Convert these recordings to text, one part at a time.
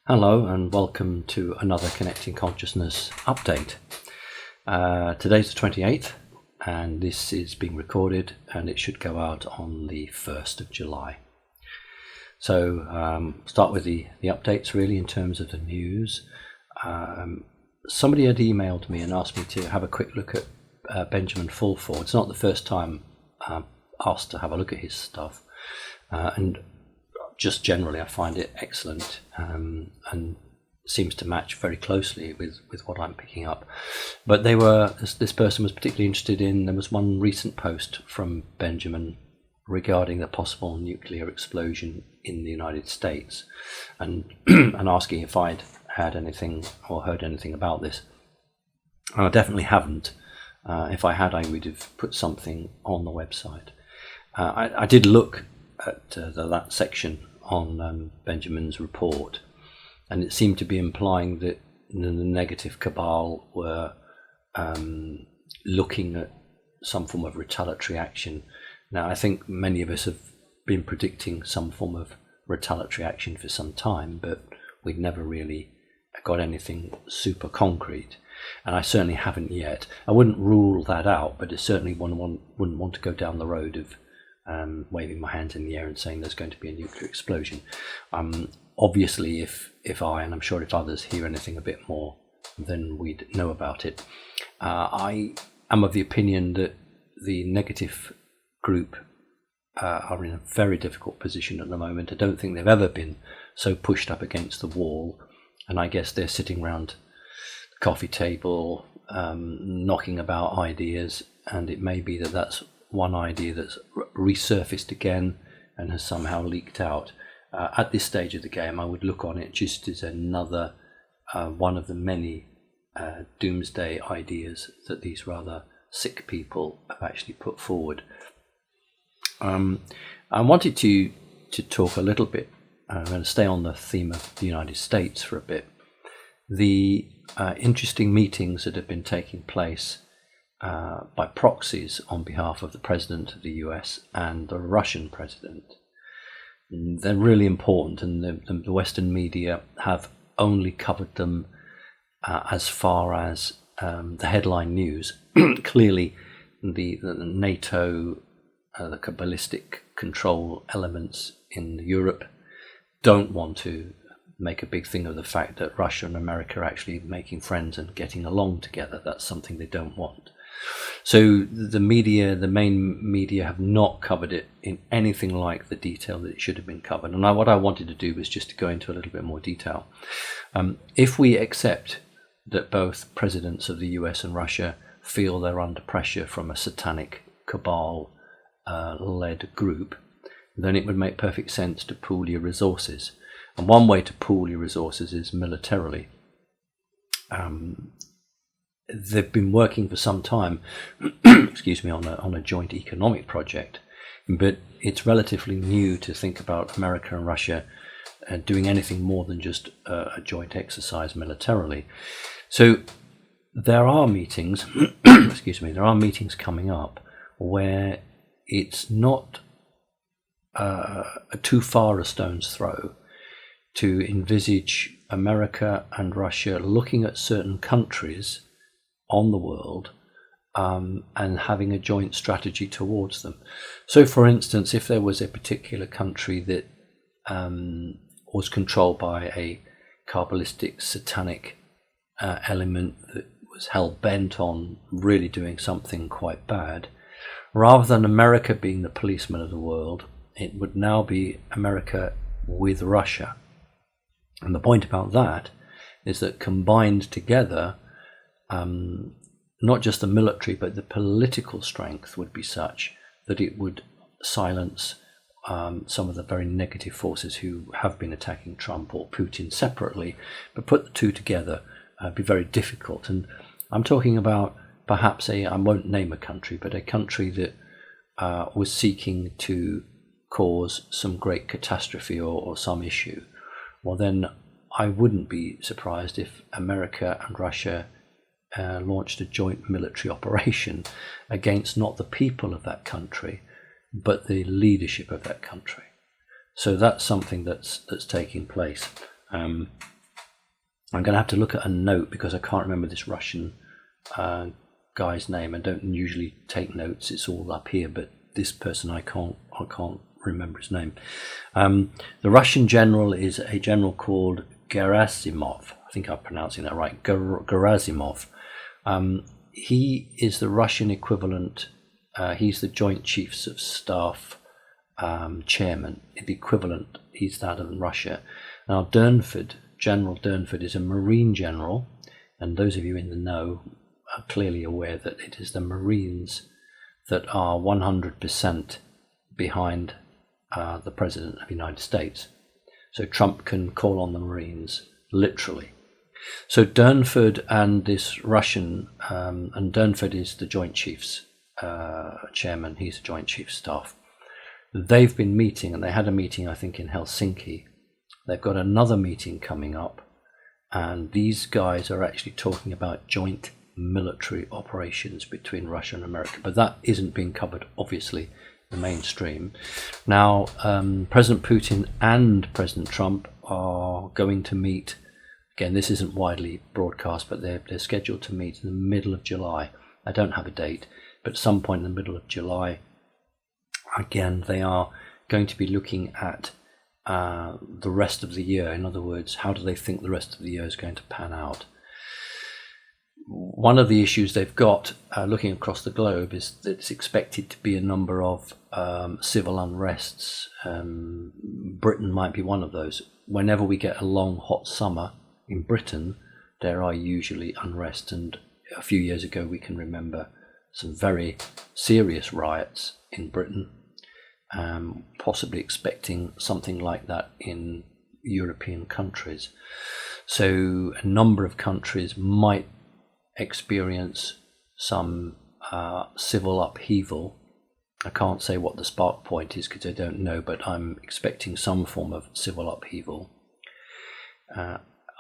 Hello and welcome to another Connecting Consciousness update. Today's the 28th and this is being recorded and it should go out on the 1st of July. So start with the updates really in terms of the news. Somebody had emailed me and asked me to have a quick look at Benjamin Fulford. It's not the first time I'm asked to have a look at his stuff. And just generally I find it excellent and seems to match very closely with what I'm picking up. But this person was particularly interested in, there was one recent post from Benjamin regarding the possible nuclear explosion in the United States and asking if I'd had anything or heard anything about this. And I definitely haven't. If I had, I would have put something on the website. I did look at that section on Benjamin's report, and it seemed to be implying that the negative cabal were looking at some form of retaliatory action. Now, I think many of us have been predicting some form of retaliatory action for some time, but we've never really got anything super concrete, and I certainly haven't yet. I wouldn't rule that out, but I certainly wouldn't want to go down the road of waving my hands in the air and saying there's going to be a nuclear explosion. Obviously, if I, and I'm sure if others, hear anything a bit more, then we'd know about it. I am of the opinion that the negative group are in a very difficult position at the moment. I don't think they've ever been so pushed up against the wall, and I guess they're sitting around the coffee table knocking about ideas, and it may be that that's one idea that's resurfaced again and has somehow leaked out. At this stage of the game, I would look on it just as another one of the many doomsday ideas that these rather sick people have actually put forward. I wanted to talk a little bit, I'm going to stay on the theme of the United States for a bit. The interesting meetings that have been taking place by proxies on behalf of the President of the US and the Russian President. They're really important, and the Western media have only covered them as far as the headline news. Clearly, the NATO, the Kabbalistic control elements in Europe don't want to make a big thing of the fact that Russia and America are actually making friends and getting along together. That's something they don't want. So the media, the main media, have not covered it in anything like the detail that it should have been covered. And what I wanted to do was just to go into a little bit more detail. If we accept that both presidents of the US and Russia feel they're under pressure from a satanic cabal led group, then it would make perfect sense to pool your resources. And one way to pool your resources is militarily. They've been working for some time, excuse me, on a joint economic project, but it's relatively new to think about America and Russia doing anything more than just a joint exercise militarily. So there are meetings, excuse me, there are meetings coming up where it's not too far a stone's throw to envisage America and Russia looking at certain countries on the world and having a joint strategy towards them. So for instance, if there was a particular country that was controlled by a Kabbalistic satanic element that was hell-bent on really doing something quite bad, rather than America being the policeman of the world, it would now be America with Russia. And the point about that is that combined together, not just the military but the political strength would be such that it would silence some of the very negative forces who have been attacking Trump or Putin separately, but put the two together be very difficult. And I'm talking about perhaps I won't name a country, but a country that was seeking to cause some great catastrophe or some issue. Well, then I wouldn't be surprised if America and Russia launched a joint military operation against not the people of that country, but the leadership of that country. So that's something that's taking place. I'm going to have to look at a note because I can't remember this Russian guy's name. I don't usually take notes; it's all up here. But this person, I can't remember his name. The Russian general is a general called Gerasimov. I think I'm pronouncing that right. Gerasimov. He is the Russian equivalent. He's the Joint Chiefs of Staff chairman. The equivalent. He's that in Russia. Now Durnford. General Durnford is a Marine general, and those of you in the know are clearly aware that it is the Marines that are 100% behind the President of the United States. So Trump can call on the Marines, literally. So Durnford and this Russian, and Durnford is the Joint Chiefs chairman, he's the Joint Chiefs Staff. They've been meeting, and they had a meeting, I think, in Helsinki. They've got another meeting coming up, and these guys are actually talking about joint military operations between Russia and America. But that isn't being covered, obviously, in the mainstream. Now, President Putin and President Trump are going to meet. Again, this isn't widely broadcast, but they're scheduled to meet in the middle of July. I don't have a date, but at some point in the middle of July. Again, they are going to be looking at the rest of the year. In other words, how do they think the rest of the year is going to pan out? One of the issues they've got looking across the globe is that it's expected to be a number of civil unrests. Britain might be one of those. Whenever we get a long hot summer in Britain, there are usually unrest, and a few years ago we can remember some very serious riots in Britain. Possibly expecting something like that in European countries. So a number of countries might experience some civil upheaval. I can't say what the spark point is because I don't know, but I'm expecting some form of civil upheaval.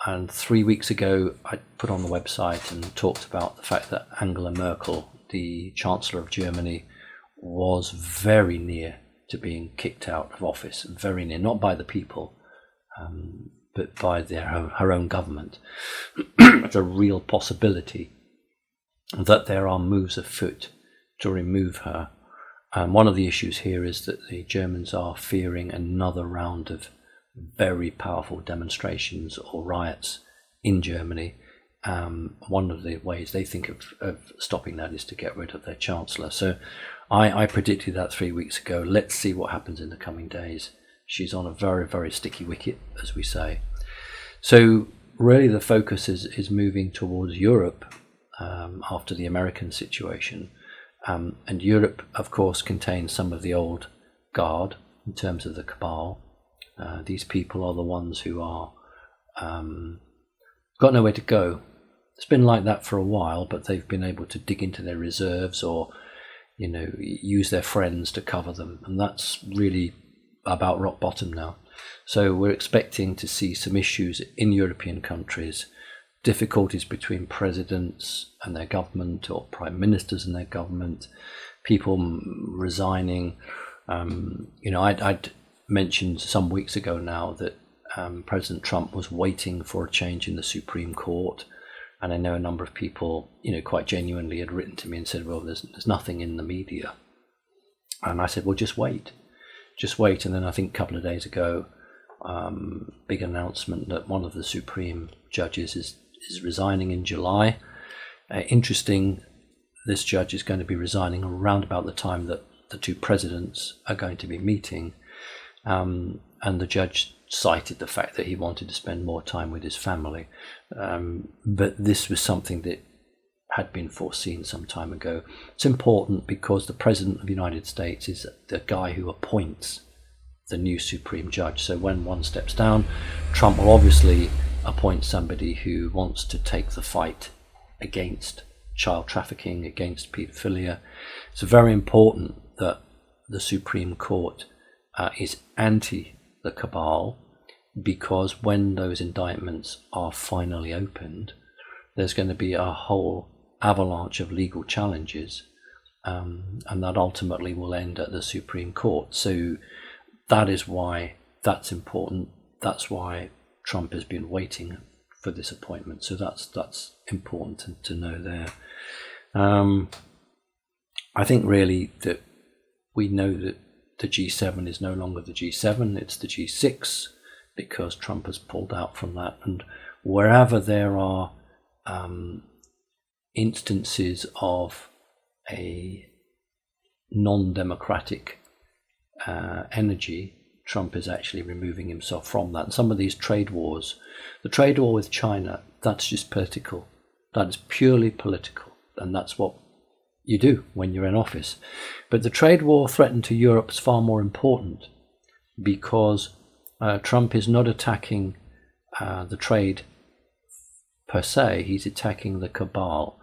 And 3 weeks ago, I put on the website and talked about the fact that Angela Merkel, the Chancellor of Germany, was very near to being kicked out of office, very near, not by the people, but by her own government. It's a real possibility that there are moves afoot to remove her. One of the issues here is that the Germans are fearing another round of very powerful demonstrations or riots in Germany. One of the ways they think of stopping that is to get rid of their Chancellor. So I predicted that 3 weeks ago. Let's see what happens in the coming days. She's on a very, very sticky wicket, as we say. So really the focus is moving towards Europe after the American situation. And Europe, of course, contains some of the old guard in terms of the cabal. These people are the ones who are got nowhere to go. It's been like that for a while, but they've been able to dig into their reserves or use their friends to cover them, and that's really about rock bottom now. So we're expecting to see some issues in European countries, difficulties between presidents and their government or prime ministers and their government, people resigning. I'd mentioned some weeks ago now that President Trump was waiting for a change in the Supreme Court. And I know a number of people, quite genuinely had written to me and said, well, there's nothing in the media. And I said, well, just wait. And then I think a couple of days ago, big announcement that one of the Supreme judges is resigning in July. Interesting, this judge is going to be resigning around about the time that the two presidents are going to be meeting. And the judge cited the fact that he wanted to spend more time with his family. But this was something that had been foreseen some time ago. It's important because the President of the United States is the guy who appoints the new Supreme Judge. So when one steps down, Trump will obviously appoint somebody who wants to take the fight against child trafficking, against paedophilia. It's very important that the Supreme Court is anti the cabal, because when those indictments are finally opened, there's going to be a whole avalanche of legal challenges, and that ultimately will end at the Supreme Court. So that is why that's important. That's why Trump has been waiting for this appointment. So that's important to know there. I think really that we know that the G7 is no longer the G7, it's the G6, because Trump has pulled out from that. And wherever there are instances of a non-democratic energy, Trump is actually removing himself from that. And some of these trade wars, the trade war with China, that's just political. That is purely political. And that's what you do when you're in office. But the trade war threatened to Europe is far more important, because Trump is not attacking the trade per se, he's attacking the cabal.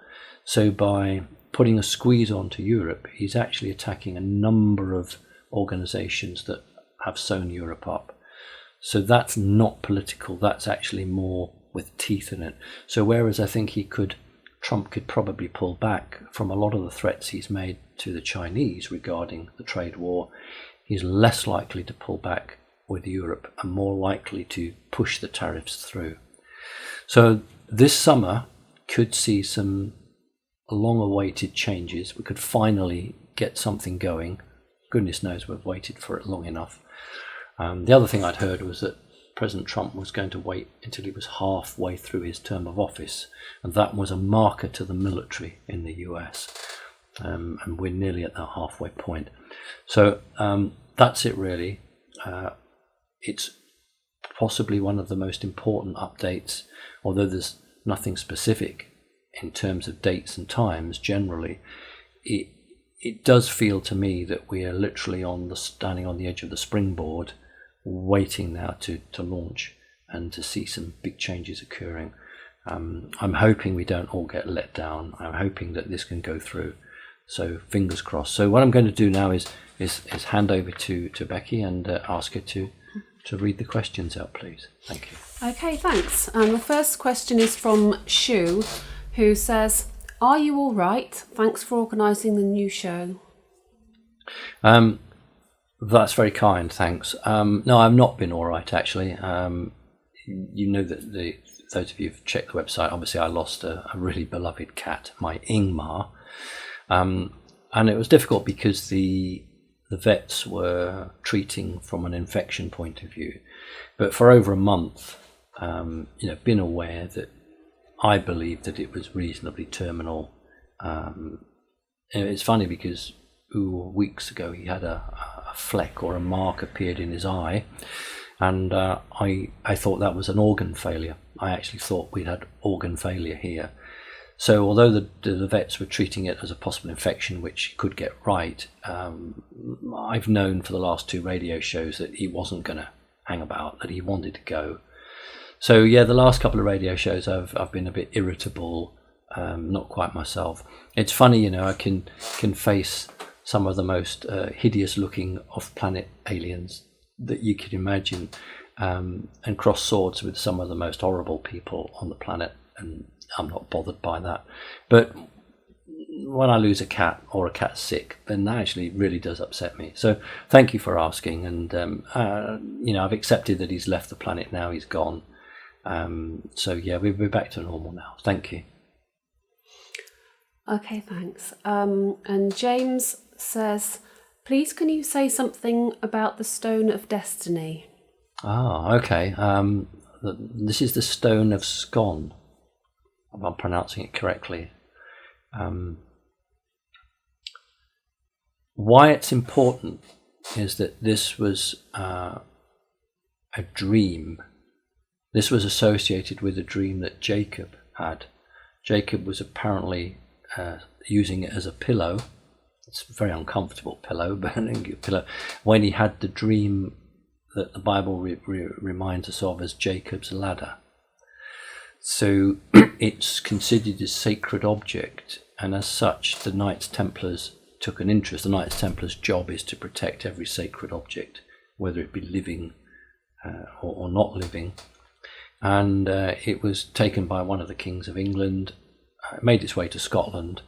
So by putting a squeeze onto Europe, he's actually attacking a number of organizations that have sewn Europe up. So that's not political, that's actually more with teeth in it. So whereas I think Trump could probably pull back from a lot of the threats he's made to the Chinese regarding the trade war, he's less likely to pull back with Europe and more likely to push the tariffs through. So this summer could see some long-awaited changes. We could finally get something going. Goodness knows we've waited for it long enough. The other thing I'd heard was that President Trump was going to wait until he was halfway through his term of office, and that was a marker to the military in the US. And we're nearly at that halfway point. So that's it really. It's possibly one of the most important updates, although there's nothing specific in terms of dates and times. Generally, it does feel to me that we are literally standing on the edge of the springboard, waiting now to launch and to see some big changes occurring. I'm hoping we don't all get let down. I'm hoping that this can go through. So fingers crossed. So what I'm going to do now is hand over to Becky and ask her to read the questions out, please. Thank you. Okay, thanks. The first question is from Shu, who says, "Are you all right? Thanks for organising the new show." That's very kind, thanks. No, I've not been all right, actually. You know that those of you who've checked the website, obviously I lost a really beloved cat, my Ingmar. And it was difficult because the vets were treating from an infection point of view. But for over a month, been aware that I believed that it was reasonably terminal. And it's funny because weeks ago he had a fleck or a mark appeared in his eye, and I thought that was an organ failure. I actually thought we'd had organ failure here. So although the vets were treating it as a possible infection, which could get right, I've known for the last 2 radio shows that he wasn't going to hang about, that he wanted to go. So yeah, the last couple of radio shows I've been a bit irritable, not quite myself. It's funny, I can face some of the most hideous looking off-planet aliens that you could imagine, and cross swords with some of the most horrible people on the planet, and I'm not bothered by that. But when I lose a cat or a cat's sick, then that actually really does upset me. So thank you for asking, and I've accepted that he's left the planet now, he's gone. So yeah, we're back to normal now. Thank you. Okay, thanks. And James says, "Please can you say something about the Stone of Destiny?" Okay. This is the Stone of Scone, if I'm pronouncing it correctly. Why it's important is that this was a dream. This was associated with a dream that Jacob had. Jacob was apparently using it as a pillow. It's a very uncomfortable pillow, but a pillow. When he had the dream that the Bible reminds us of as Jacob's ladder. So it's considered a sacred object, and as such, the Knights Templars took an interest. The Knights Templars' job is to protect every sacred object, whether it be living or not living. And it was taken by one of the kings of England. It made its way to Scotland.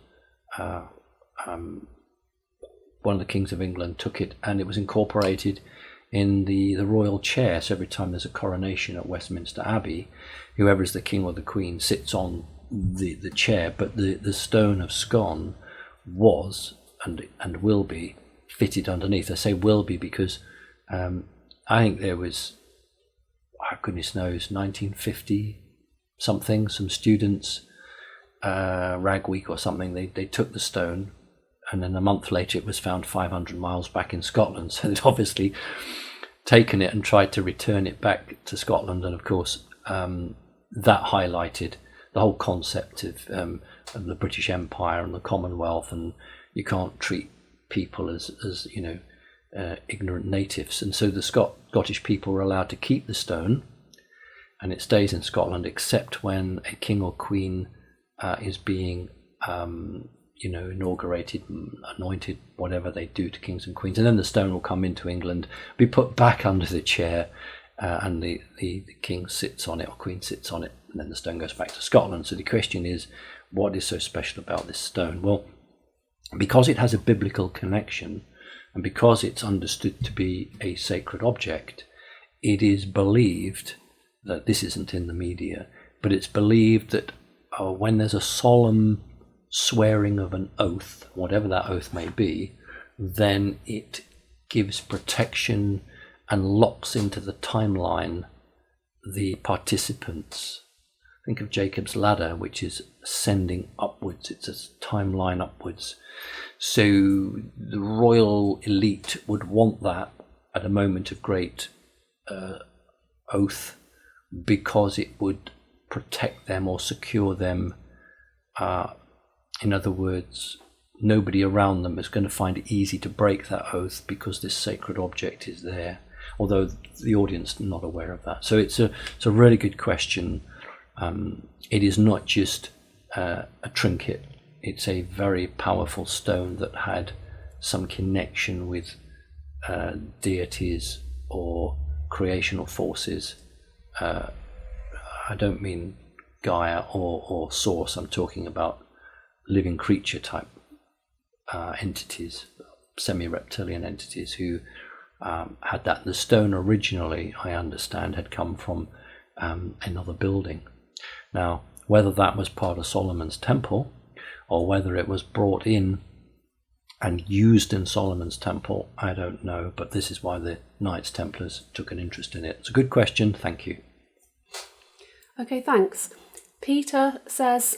One of the kings of England took it, and it was incorporated in the royal chair. So every time there's a coronation at Westminster Abbey, whoever is the king or the queen sits on the chair, but the stone of Scone was and will be fitted underneath. I say will be because I think there was, goodness knows, 1950 something, some students, Rag Week or something, they took the stone, and then a month later it was found 500 miles back in Scotland. So they'd obviously taken it and tried to return it back to Scotland. And of course, that highlighted the whole concept of the British Empire and the Commonwealth, and you can't treat people as ignorant natives. And so the Scottish people were allowed to keep the stone, and it stays in Scotland except when a king or queen is being inaugurated, anointed, whatever they do to kings and queens, and then the stone will come into England, be put back under the chair, and the king sits on it or queen sits on it, and then the stone goes back to Scotland. So the question is, what is so special about this stone? Well, because it has a biblical connection, and because it's understood to be a sacred object, it is believed that, this isn't in the media, but it's believed that when there's a solemn swearing of an oath, whatever that oath may be, then it gives protection and locks into the timeline the participants. Think of Jacob's ladder, which is ascending upwards. It's a timeline upwards. So the royal elite would want that at a moment of great oath, because it would protect them or secure them. In other words, nobody around them is going to find it easy to break that oath because this sacred object is there, although the audience is not aware of that. So it's a really good question. It is not just a trinket. It's a very powerful stone that had some connection with deities or creational forces. I don't mean Gaia or Source. I'm talking about living creature type entities, semi-reptilian entities who had that. The stone originally, I understand, had come from another building. Now, whether that was part of Solomon's temple or whether it was brought in and used in Solomon's temple, I don't know, but this is why the Knights Templars took an interest in it. It's a good question. Thank you. Okay, thanks. Peter says,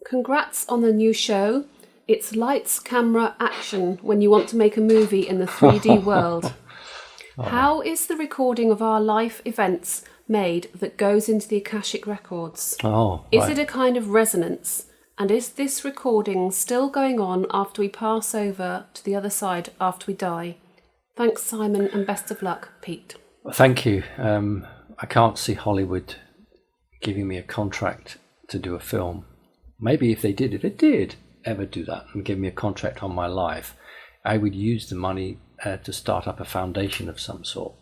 congrats on the new show. It's lights, camera, action when you want to make a movie in the 3D world. How is the recording of our life events made that goes into the Akashic Records? Is it a kind of resonance? And is this recording still going on after we pass over to the other side after we die? Thanks, Simon, and best of luck, Pete. Thank you. I can't see Hollywood giving me a contract to do a film. Maybe if it did ever do that and give me a contract on my life, I would use the money to start up a foundation of some sort.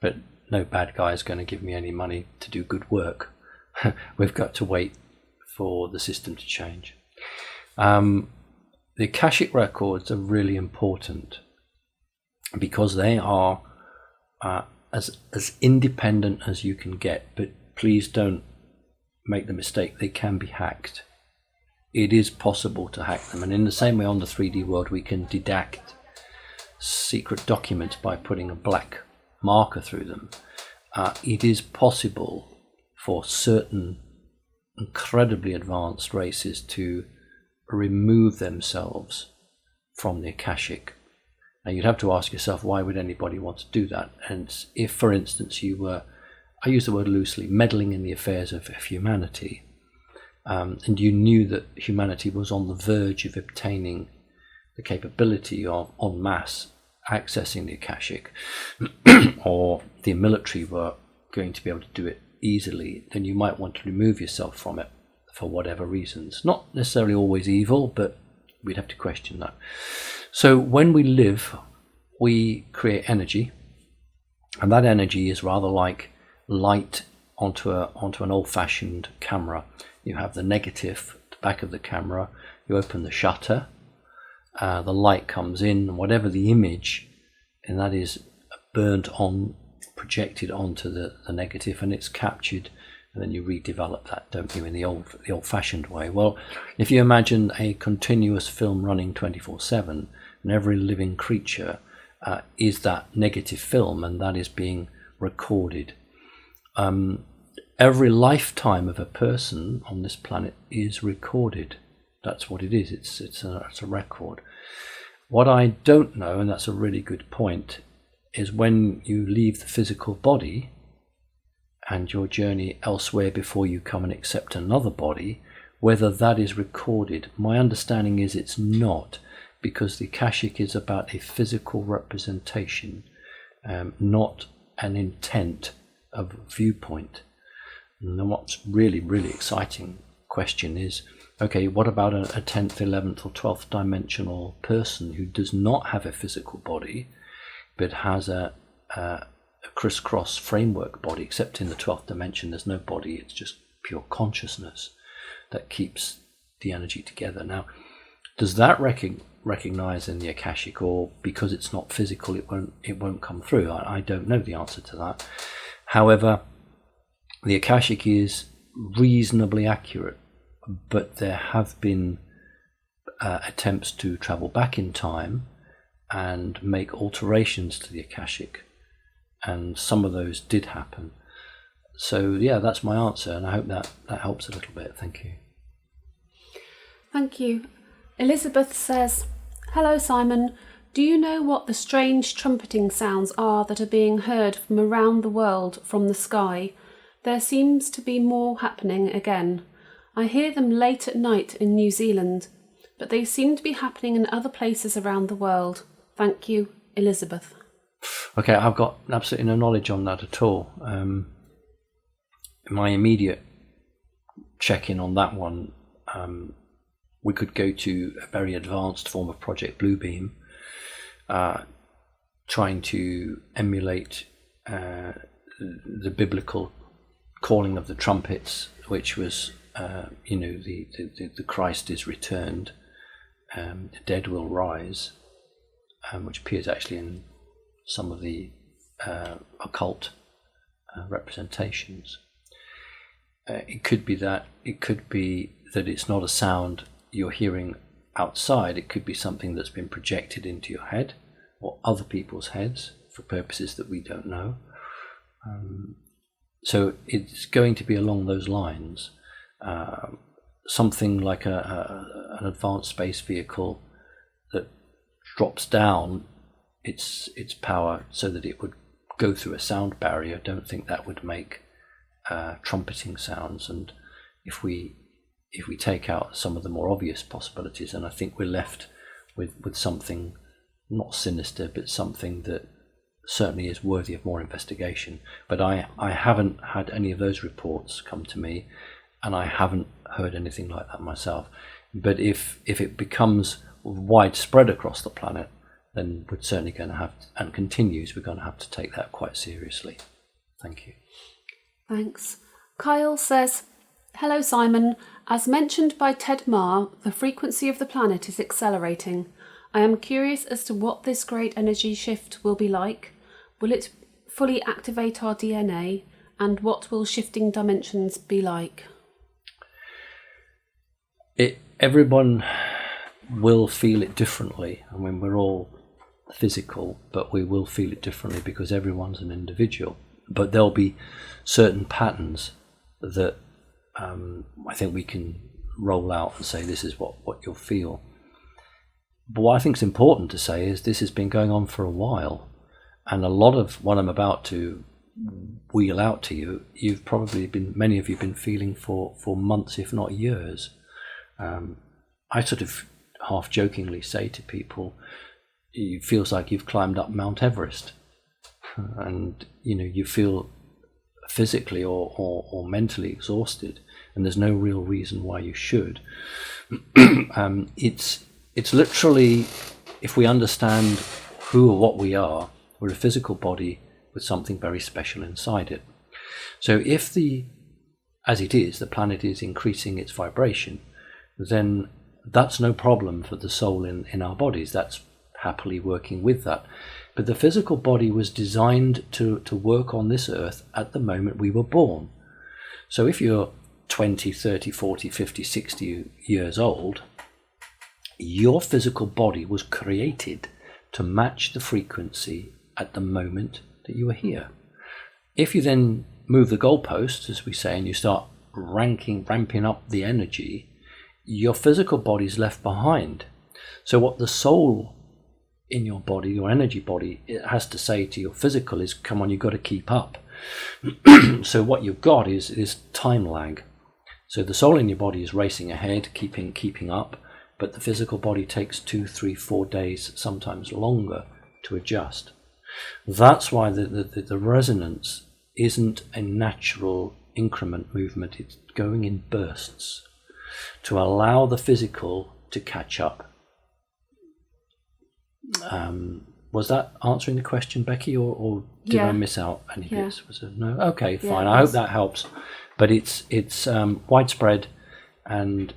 But no bad guy is going to give me any money to do good work. We've got to wait for the system to change. The Akashic Records are really important because they are as independent as you can get, but please don't make the mistake, they can be hacked. It is possible to hack them, and in the same way on the 3D world we can dedact secret documents by putting a black marker through them. It is possible for certain incredibly advanced races to remove themselves from the Akashic. Now you'd have to ask yourself, why would anybody want to do that? And if, for instance, you were, I use the word loosely, meddling in the affairs of humanity, and you knew that humanity was on the verge of obtaining the capability of en masse accessing the Akashic, or the military were going to be able to do it easily, then you might want to remove yourself from it for whatever reasons. Not necessarily always evil, but we'd have to question that. So when we live, we create energy, and that energy is rather like light onto an old-fashioned camera. You have the negative at the back of the camera, you open the shutter, the light comes in, and whatever the image and that is burnt on, projected onto the negative, and it's captured, and then you redevelop that, don't you, in the old-fashioned way. Well, if you imagine a continuous film running 24/7, and every living creature is that negative film, and that is being recorded. Every lifetime of a person on this planet is recorded. That's what it is. It's a record. What I don't know, and that's a really good point, is when you leave the physical body and your journey elsewhere before you come and accept another body, whether that is recorded. My understanding is it's not, because the Akashic is about a physical representation, not an intent of viewpoint. And what's really, really exciting question is, okay, what about a 10th, 11th or 12th dimensional person who does not have a physical body, but has a crisscross framework body, except in the 12th dimension there's no body, it's just pure consciousness that keeps the energy together. Now, does that recognize in the Akashic, or because it's not physical it won't come through? I don't know the answer to that. However, the Akashic is reasonably accurate, but there have been attempts to travel back in time and make alterations to the Akashic, and some of those did happen. So yeah, that's my answer, and I hope that helps a little bit. Thank you. Thank you. Elizabeth says, "Hello Simon, do you know what the strange trumpeting sounds are that are being heard from around the world from the sky? There seems to be more happening again. I hear them late at night in New Zealand, but they seem to be happening in other places around the world. Thank you, Elizabeth." Okay, I've got absolutely no knowledge on that at all. My immediate check-in on that one, we could go to a very advanced form of Project Bluebeam, trying to emulate the biblical calling of the trumpets, which was, the Christ is returned, the dead will rise, which appears actually in some of the occult representations. It could be that it's not a sound you're hearing outside. It could be something that's been projected into your head or other people's heads for purposes that we don't know. So it's going to be along those lines. Something like an advanced space vehicle that drops down its power so that it would go through a sound barrier. I don't think that would make trumpeting sounds. And if we take out some of the more obvious possibilities, then I think we're left with something not sinister, but something that certainly is worthy of more investigation. But I haven't had any of those reports come to me, and I haven't heard anything like that myself. But if it becomes widespread across the planet, then we're certainly going to have to, and continues, we're going to have to take that quite seriously. Thank you. Thanks. Kyle says, "Hello Simon, as mentioned by Ted Marr, the frequency of the planet is accelerating. I am curious as to what this great energy shift will be like. Will it fully activate our DNA? And what will shifting dimensions be like?" Everyone will feel it differently. I mean, we're all physical, but we will feel it differently because everyone's an individual. But there'll be certain patterns that I think we can roll out and say this is what you'll feel. But what I think is important to say is this has been going on for a while, and a lot of what I'm about to wheel out to you, many of you have been feeling for months, if not years. I sort of half jokingly say to people, it feels like you've climbed up Mount Everest, and you feel physically or mentally exhausted, and there's no real reason why you should. It's literally, if we understand who or what we are, we're a physical body with something very special inside it. So if the planet is increasing its vibration, then that's no problem for the soul in our bodies. That's happily working with that. But the physical body was designed to work on this earth at the moment we were born. So if you're 20, 30, 40, 50, 60 years old, your physical body was created to match the frequency at the moment that you were here. If you then move the goalposts, as we say, and you start ramping up the energy, your physical body is left behind. So what the soul in your body, your energy body, it has to say to your physical is, come on, you've got to keep up. So what you've got is time lag. So the soul in your body is racing ahead, keeping up, but the physical body takes 2, 3, 4 days, sometimes longer, to adjust. That's why the resonance isn't a natural increment movement. It's going in bursts to allow the physical to catch up. Was that answering the question, Becky, or did I miss out any bits? Was it no? Okay, fine. I hope that helps. But it's widespread, and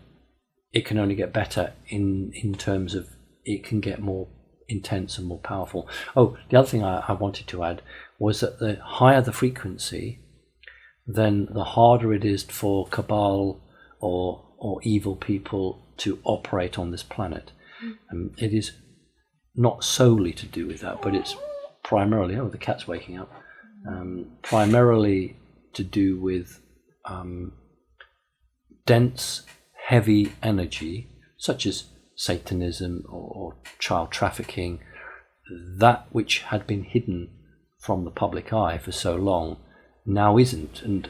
it can only get better in terms of it can get more intense and more powerful. Oh, the other thing I wanted to add was that the higher the frequency, then the harder it is for cabal or evil people to operate on this planet. It is not solely to do with that, but it's primarily, the cat's waking up, primarily to do with dense, heavy energy, such as Satanism or child trafficking, that which had been hidden from the public eye for so long now isn't. And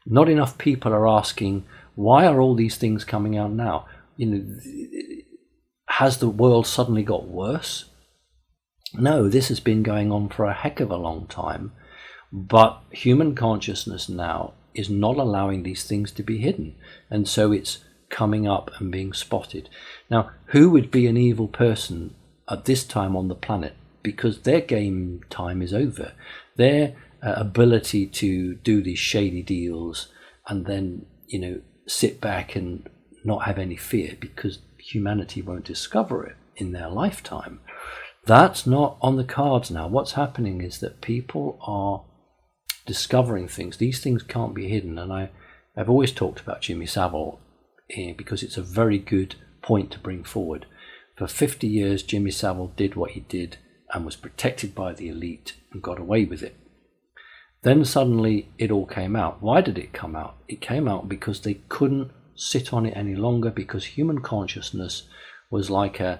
not enough people are asking, why are all these things coming out now? Has the world suddenly got worse? No, this has been going on for a heck of a long time, but human consciousness now is not allowing these things to be hidden, and so it's coming up and being spotted. Now, who would be an evil person at this time on the planet? Because their game time is over. Their ability to do these shady deals and then, sit back and not have any fear because humanity won't discover it in their lifetime. That's not on the cards now. What's happening is that people are discovering things. These things can't be hidden. And I've always talked about Jimmy Savile because it's a very good point to bring forward. For 50 years, Jimmy Savile did what he did and was protected by the elite and got away with it. Then suddenly it all came out. Why did it come out? It came out because they couldn't sit on it any longer, because human consciousness was like a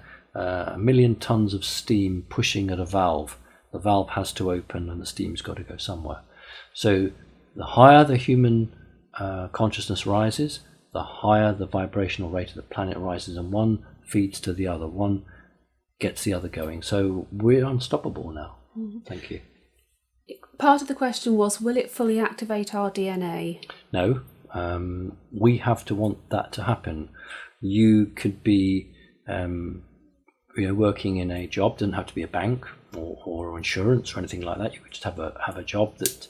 million tons of steam pushing at a valve. The valve has to open and the steam's got to go somewhere. So the higher the human consciousness rises, the higher the vibrational rate of the planet rises, and one feeds to the other, one gets the other going. So we're unstoppable now. Mm-hmm. Thank you. Part of the question was, will it fully activate our DNA? No. We have to want that to happen. You could be working in a job, doesn't have to be a bank or insurance or anything like that. You could just have a job that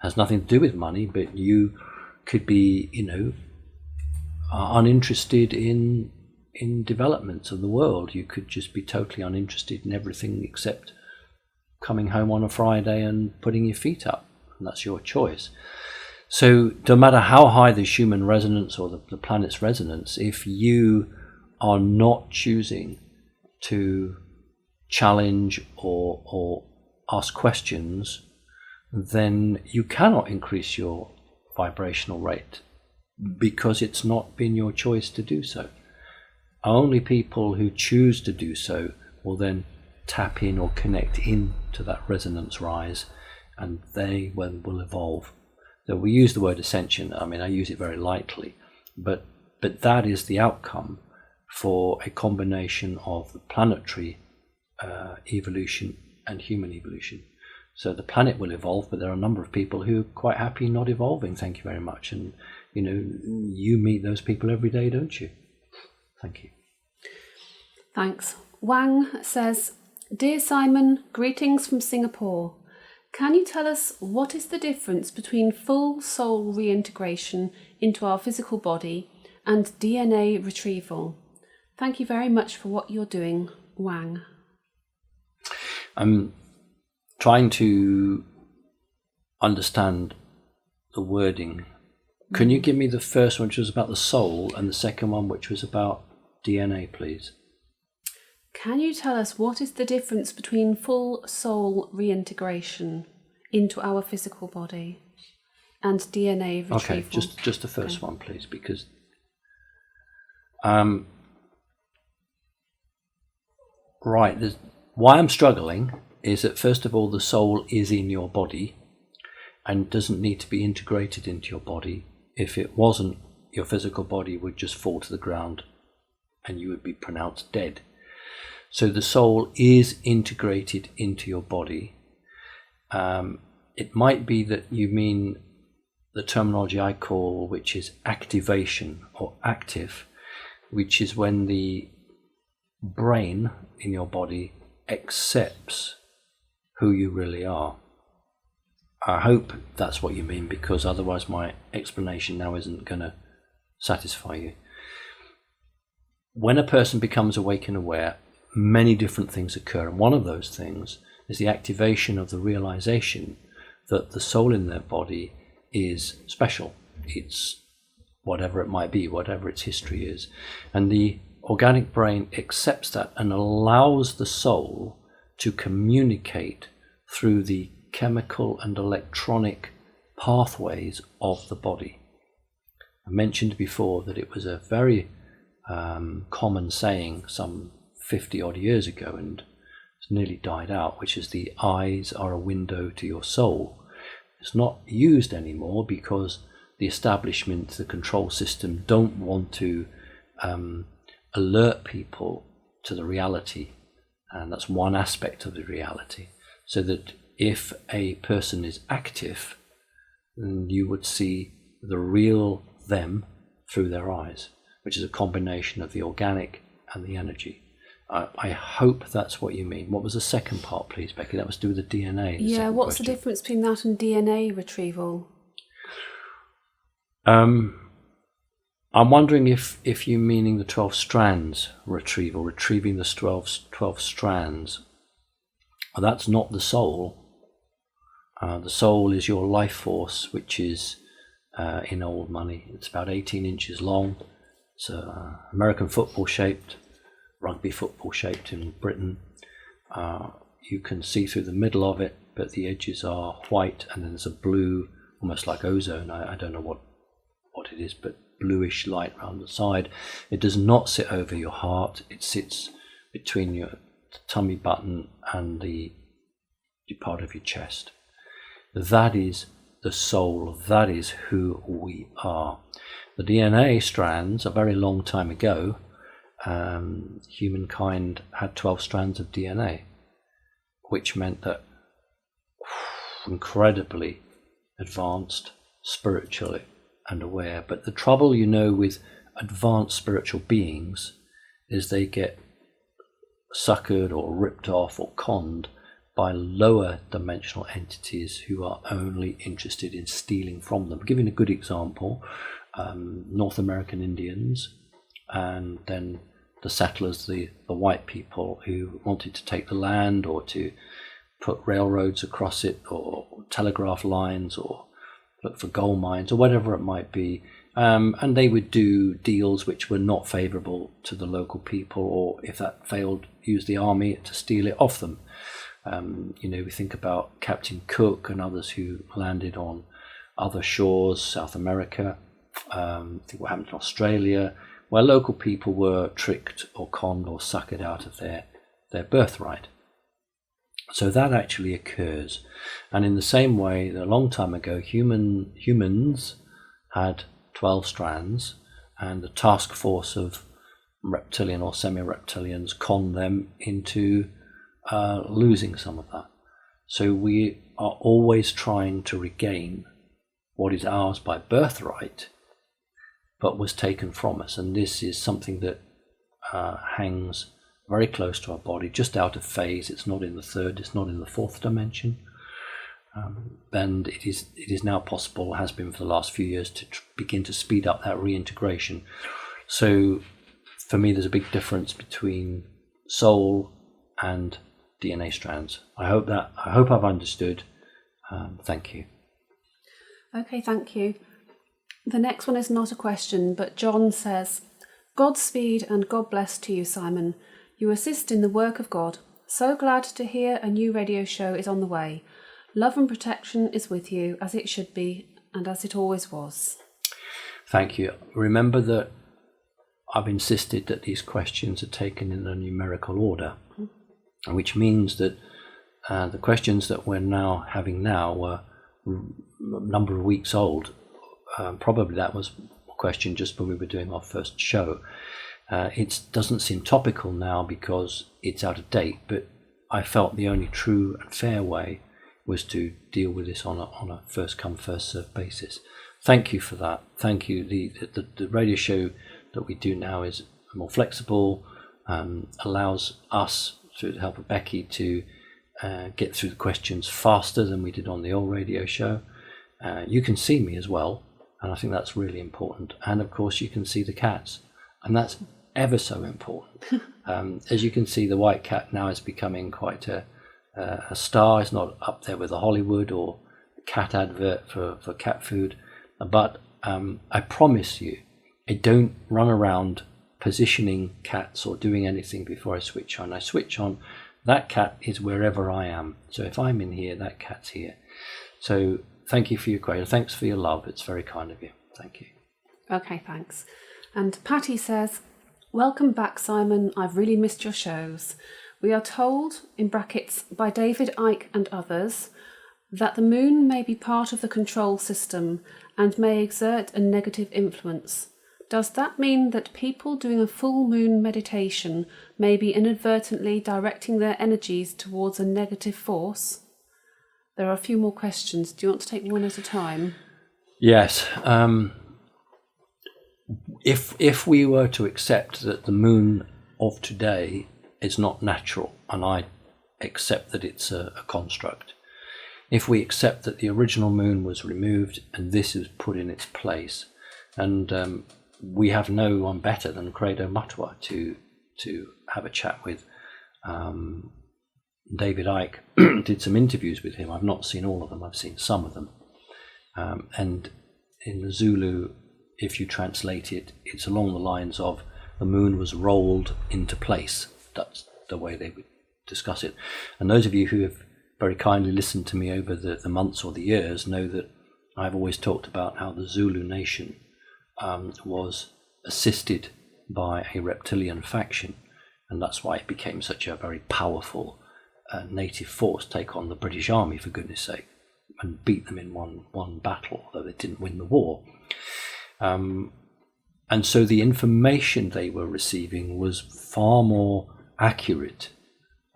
has nothing to do with money, but you could be uninterested in developments of the world. You could just be totally uninterested in everything except coming home on a Friday and putting your feet up, and that's your choice. So no matter how high the human resonance or the planet's resonance, if you are not choosing to challenge or ask questions, then you cannot increase your vibrational rate because it's not been your choice to do so. Only people who choose to do so will then tap in or connect in to that resonance rise, and they will evolve. So we use the word ascension. I mean, I use it very lightly, but that is the outcome for a combination of the planetary evolution and human evolution. So the planet will evolve, but there are a number of people who are quite happy not evolving. Thank you very much. And you meet those people every day, don't you? Thank you. Thanks. Wang says, "Dear Simon, greetings from Singapore. Can you tell us what is the difference between full soul reintegration into our physical body and DNA retrieval? Thank you very much for what you're doing, Wang. I'm trying to understand the wording. Can you give me the first one, which was about the soul, and the second one, which was about DNA, please? Can you tell us what is the difference between full soul reintegration into our physical body and DNA retrieval? Okay, just the first one, please, because right, why I'm struggling is that, first of all, the soul is in your body and doesn't need to be integrated into your body. If it wasn't, your physical body would just fall to the ground and you would be pronounced dead. So the soul is integrated into your body. It might be that you mean the terminology I call, which is activation or active, which is when the brain in your body accepts who you really are. I hope that's what you mean, because otherwise my explanation now isn't going to satisfy you. When a person becomes awake and aware, many different things occur, and one of those things is the activation of the realization that the soul in their body is special. It's whatever it might be, whatever its history is, and the organic brain accepts that and allows the soul to communicate through the chemical and electronic pathways of the body. I mentioned before that it was a very common saying some 50 odd years ago, and it's nearly died out, which is the eyes are a window to your soul. It's not used anymore because the establishment, the control system, don't want to alert people to the reality, and that's one aspect of the reality. So that if a person is active, then you would see the real them through their eyes, which is a combination of the organic and the energy. I hope that's what you mean. What was the second part, please, Becky? That was to do with the DNA. Yeah, what's the difference between that and DNA retrieval? I'm wondering if you're meaning the 12 strands retrieval, retrieving the 12 strands. Well, that's not the soul. The soul is your life force, which is, in old money, it's about 18 inches long. It's American football shaped, rugby football shaped in Britain. You can see through the middle of it, but the edges are white, and then there's a blue, almost like ozone. I don't know what it is, but bluish light around the side. It does not sit over your heart. It sits between your tummy button and the part of your chest. That is the soul. That is who we are. The DNA strands, a very long time ago, humankind had 12 strands of DNA, which meant that incredibly advanced spiritually and aware. But the trouble, with advanced spiritual beings is they get suckered or ripped off or conned by lower dimensional entities who are only interested in stealing from them. Giving a good example, North American Indians, and then the settlers, the white people who wanted to take the land or to put railroads across it or telegraph lines or look for gold mines or whatever it might be. And they would do deals which were not favourable to the local people, or if that failed, use the army to steal it off them. We think about Captain Cook and others who landed on other shores, South America. Think what happened in Australia, where local people were tricked or conned or suckered out of their birthright. So that actually occurs. And in the same way, a long time ago, humans had 12 strands, and the task force of reptilian or semi-reptilians conned them into losing some of that. So we are always trying to regain what is ours by birthright, but was taken from us. And this is something that hangs very close to our body, just out of phase. It's not in the third, it's not in the fourth dimension. And it is now possible, has been for the last few years, to begin to speed up that reintegration. So for me, there's a big difference between soul and DNA strands. I hope I've understood. Thank you. Okay, thank you. The next one is not a question, but John says, Godspeed and God bless to you, Simon. You assist in the work of God. So glad to hear a new radio show is on the way. Love and protection is with you, as it should be, and as it always was. Thank you. Remember that I've insisted that these questions are taken in a numerical order, which means that the questions that we're now having now were a number of weeks old. Probably that was a question just when we were doing our first show. It doesn't seem topical now because it's out of date, but I felt the only true and fair way was to deal with this on a first come first served basis. Thank you for that. Thank you. The radio show that we do now is more flexible, allows us, through the help of Becky, to get through the questions faster than we did on the old radio show. You can see me as well, and I think that's really important. And of course you can see the cats, and that's ever so important. As you can see, the white cat now is becoming quite a star. It's not up there with a Hollywood or cat advert for cat food, but I promise you, I don't run around positioning cats or doing anything before I switch on. I switch on, that cat is wherever I am. So if I'm in here, that cat's here. So thank you for your question. Thanks for your love. It's very kind of you. Thank you. Okay, thanks. And Patty says, welcome back, Simon. I've really missed your shows. We are told, in brackets, by David Icke and others, that the moon may be part of the control system and may exert a negative influence. Does that mean that people doing a full moon meditation may be inadvertently directing their energies towards a negative force? There are a few more questions. Do you want to take one at a time? Yes. If we were to accept that the moon of today is not natural, and I accept that it's a construct, if we accept that the original moon was removed and this is put in its place, and we have no one better than Credo Mutwa to have a chat with. David Icke did some interviews with him. I've not seen all of them, I've seen some of them. And in the Zulu, if you translate it, it's along the lines of the moon was rolled into place. That's the way they would discuss it. And those of you who have very kindly listened to me over the months or the years know that I've always talked about how the Zulu nation was assisted by a reptilian faction, and that's why it became such a very powerful native force, take on the British Army, for goodness sake, and beat them in one battle, though they didn't win the war. And so the information they were receiving was far more accurate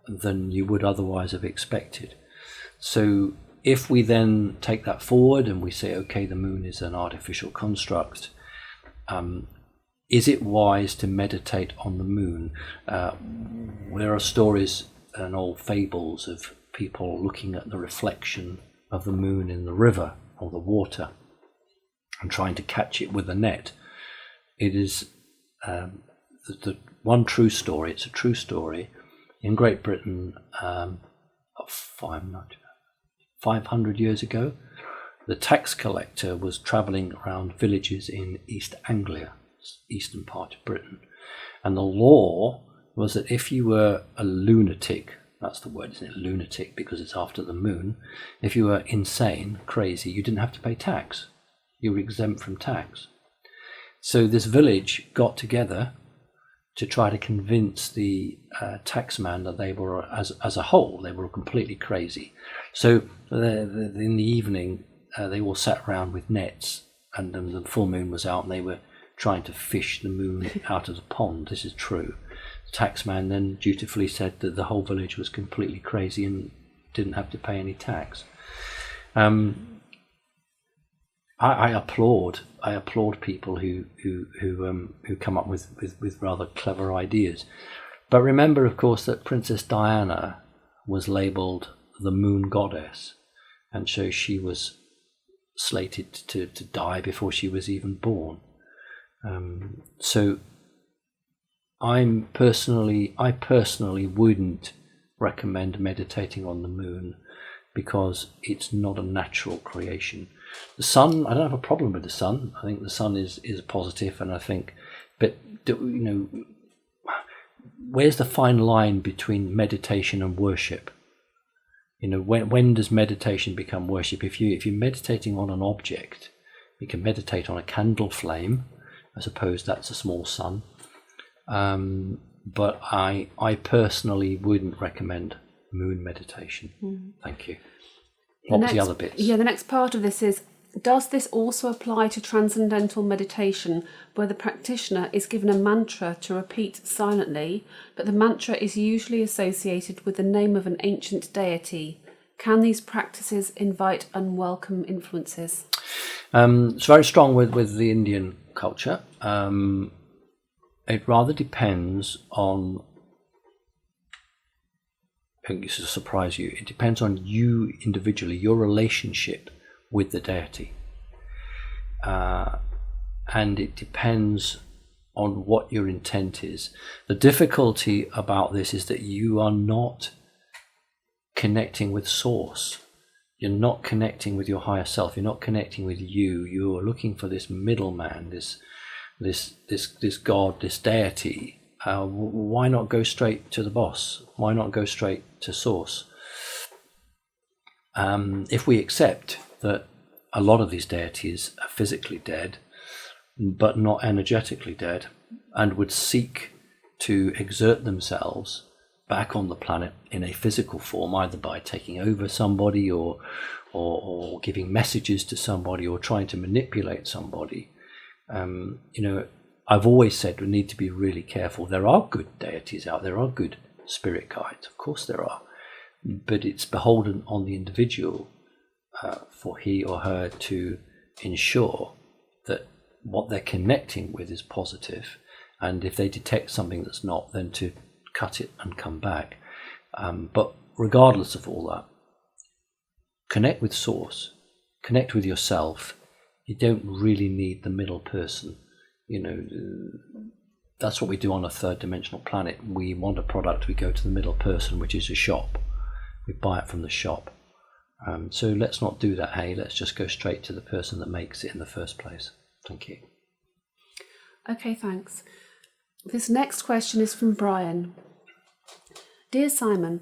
than you would otherwise have expected. So if we then take that forward and we say, okay, the moon is an artificial construct, is it wise to meditate on the moon? There are stories and old fables of people looking at the reflection of the moon in the river or the water and trying to catch it with a net. It is the one true story. It's a true story. In Great Britain, 500 years ago, the tax collector was travelling around villages in East Anglia, eastern part of Britain, and the law was that if you were a lunatic, that's the word, isn't it, lunatic, because it's after the moon, if you were insane, crazy, you didn't have to pay tax. You were exempt from tax. So this village got together to try to convince the taxman that they were, as a whole, they were completely crazy. So in the evening, they all sat around with nets, and the full moon was out, and they were trying to fish the moon out of the pond. This is true. The taxman then dutifully said that the whole village was completely crazy and didn't have to pay any tax. I applaud people who come up with rather clever ideas. But remember, of course, that Princess Diana was labelled the moon goddess, and so she was slated to die before she was even born. So I personally wouldn't recommend meditating on the moon because it's not a natural creation. The sun, I don't have a problem with the sun. I think the sun is positive, and I think, but where's the fine line between meditation and worship? When does meditation become worship? If you're meditating on an object, you can meditate on a candle flame. I suppose that's a small sun. But I personally wouldn't recommend moon meditation. Thank you. What was the other bits? Yeah, the next part of this is, does this also apply to transcendental meditation, where the practitioner is given a mantra to repeat silently, but the mantra is usually associated with the name of an ancient deity? Can these practices invite unwelcome influences? It's very strong with the Indian culture. It rather depends on, I think this will surprise you, it depends on you individually, your relationship with the deity. And it depends on what your intent is. The difficulty about this is that you are not connecting with source. You're not connecting with your higher self. You're not connecting with you. You're looking for this middleman, this God, this deity. Why not go straight to the boss? Why not go straight to source? If we accept that a lot of these deities are physically dead, but not energetically dead, and would seek to exert themselves back on the planet in a physical form, either by taking over somebody or giving messages to somebody or trying to manipulate somebody. I've always said we need to be really careful. There are good deities out there, are good spirit guides, of course there are, but it's beholden on the individual for he or her to ensure that what they're connecting with is positive, and if they detect something that's not, then to cut it and come back. But regardless of all that, connect with source, connect with yourself. You don't really need the middle person. That's what we do on a third dimensional planet. We want a product, we go to the middle person, which is a shop. We buy it from the shop. So let's not do that, hey? Let's just go straight to the person that makes it in the first place. Thank you. Okay, thanks. This next question is from Brian. Dear Simon,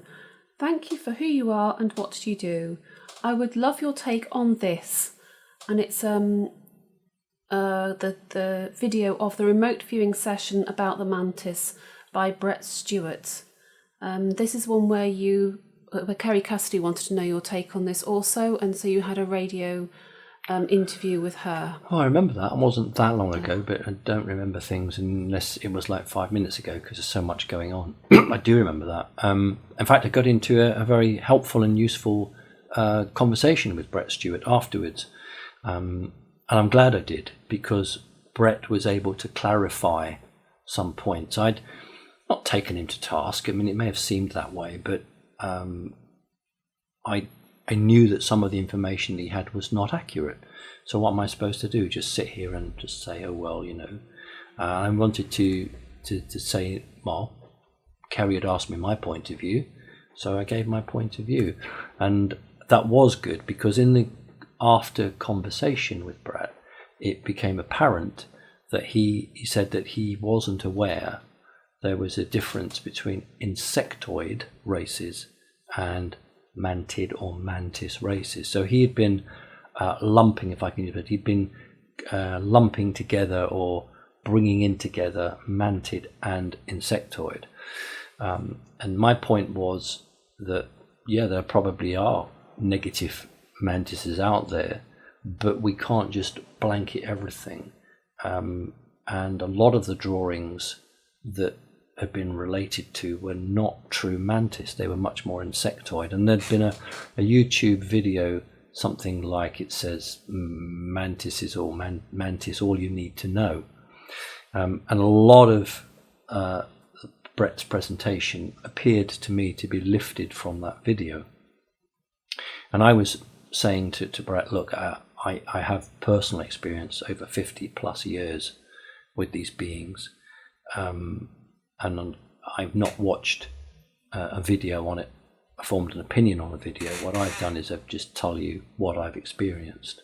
thank you for who you are and what you do. I would love your take on this. And it's the video of the remote viewing session about the mantis by Brett Stewart. This is one where Kerry Cassidy wanted to know your take on this also, and so you had a radio interview with her. Oh, I remember that. It wasn't that long ago, but I don't remember things unless it was like 5 minutes ago because there's so much going on. I do remember that. In fact, I got into a very helpful and useful conversation with Brett Stewart afterwards. And I'm glad I did, because Brett was able to clarify some points. I'd not taken him to task. I mean, it may have seemed that way, but I knew that some of the information he had was not accurate. So what am I supposed to do? Just sit here and just say, oh, well, I wanted to say, well, Kerry had asked me my point of view, so I gave my point of view. And that was good, because in the after conversation with Brett, it became apparent that he said that he wasn't aware there was a difference between insectoid races and mantid or mantis races. So he had been lumping, if I can use it, he'd been lumping together or bringing in together mantid and insectoid. And my point was that, yeah, there probably are negative mantises out there, but we can't just blanket everything. And a lot of the drawings that had been related to were not true mantis. They were much more insectoid. And there'd been a YouTube video, something like it says, mantis or mantis, all you need to know. And a lot of Brett's presentation appeared to me to be lifted from that video. And I was saying to Brett, look, I have personal experience over 50 plus years with these beings. and I've not watched a video on it, formed an opinion on a video. What I've done is I've just tell you what I've experienced.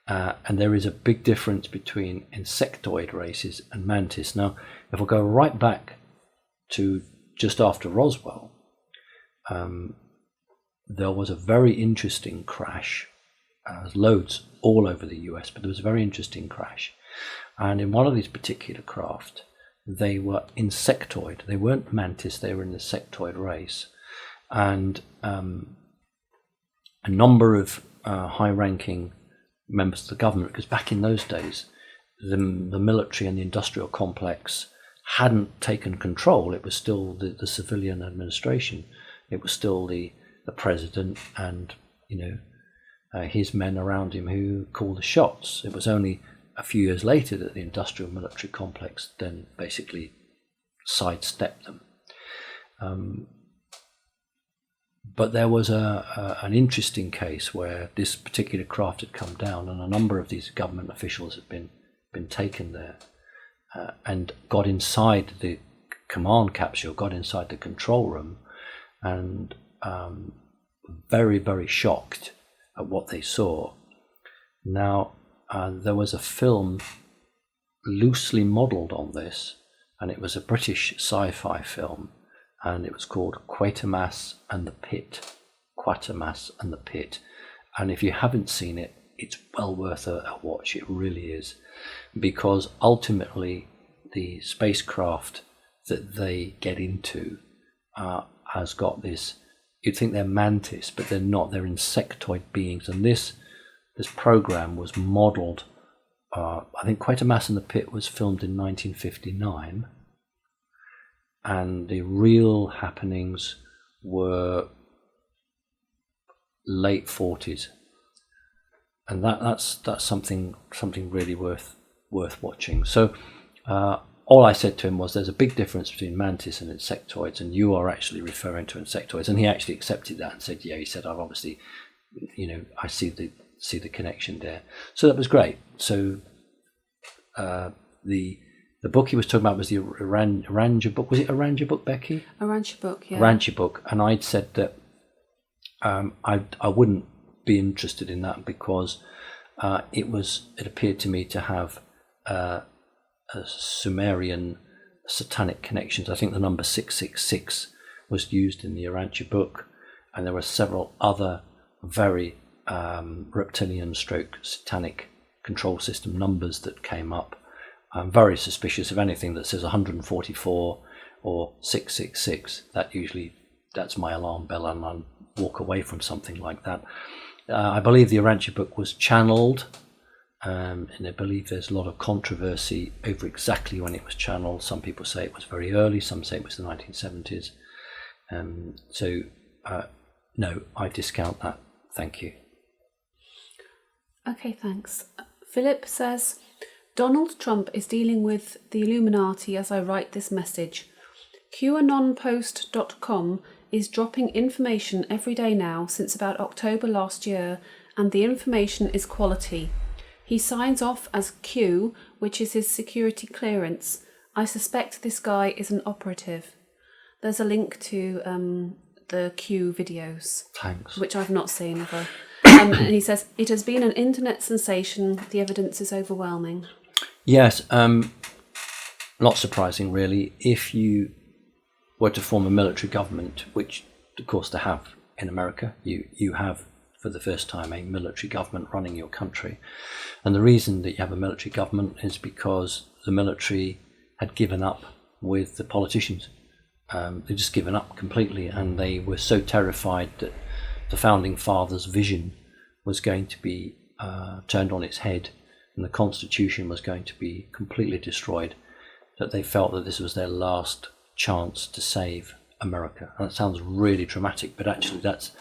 And there is a big difference between insectoid races and mantis. Now, if I go right back to just after Roswell, there was a very interesting crash. There's loads all over the US, but there was a very interesting crash. And in one of these particular craft, they were insectoid. They weren't mantis, they were an insectoid race. And a number of high-ranking members of the government, because back in those days, the military and the industrial complex hadn't taken control. It was still the civilian administration. It was still the president and, his men around him who called the shots. It was only a few years later that the industrial military complex then basically sidestepped them. But there was an interesting case where this particular craft had come down, and a number of these government officials had been taken there and got inside the command capsule, got inside the control room, and very, very shocked at what they saw. Now, there was a film loosely modelled on this, and it was a British sci-fi film, and it was called Quatermass and the Pit. Quatermass and the Pit. And if you haven't seen it, it's well worth a watch. It really is. Because ultimately, the spacecraft that they get into has got this, you'd think they're mantis, but they're not. They're insectoid beings. And this program was modelled, I think Quatermass and the Pit was filmed in 1959. And the real happenings were late 40s, and that's something really worth watching. So all I said to him was, there's a big difference between mantis and insectoids, and you are actually referring to insectoids. And he actually accepted that and said, yeah, he said, I've obviously, I see the connection there. So that was great. So the book he was talking about was the Aranja book. Was it Aranja book, Becky? Aranja book, yeah. Aranja book. And I'd said that I wouldn't be interested in that because it appeared to me to have a Sumerian satanic connections. I think the number 666 was used in the Aranja book, and there were several other very reptilian stroke satanic control system numbers that came up. I'm very suspicious of anything that says 144 or 666. That's my alarm bell, and I walk away from something like that. I believe the Aranja book was channeled, and I believe there's a lot of controversy over exactly when it was channeled. Some people say it was very early, some say it was the 1970s. No, I discount that. Thank you. Okay, thanks. Philip says, Donald Trump is dealing with the Illuminati as I write this message. QAnonPost.com is dropping information every day now since about October last year, and the information is quality. He signs off as Q, which is his security clearance. I suspect this guy is an operative. There's a link to the Q videos. Thanks. Which I've not seen ever. And he says, it has been an internet sensation. The evidence is overwhelming. Yes, not surprising really. If you were to form a military government, which of course they have in America, you have for the first time a military government running your country. And the reason that you have a military government is because the military had given up with the politicians. They'd just given up completely, and they were so terrified that the founding fathers' vision was going to be turned on its head, and the Constitution was going to be completely destroyed, that they felt that this was their last chance to save America. And that sounds really dramatic, but actually that's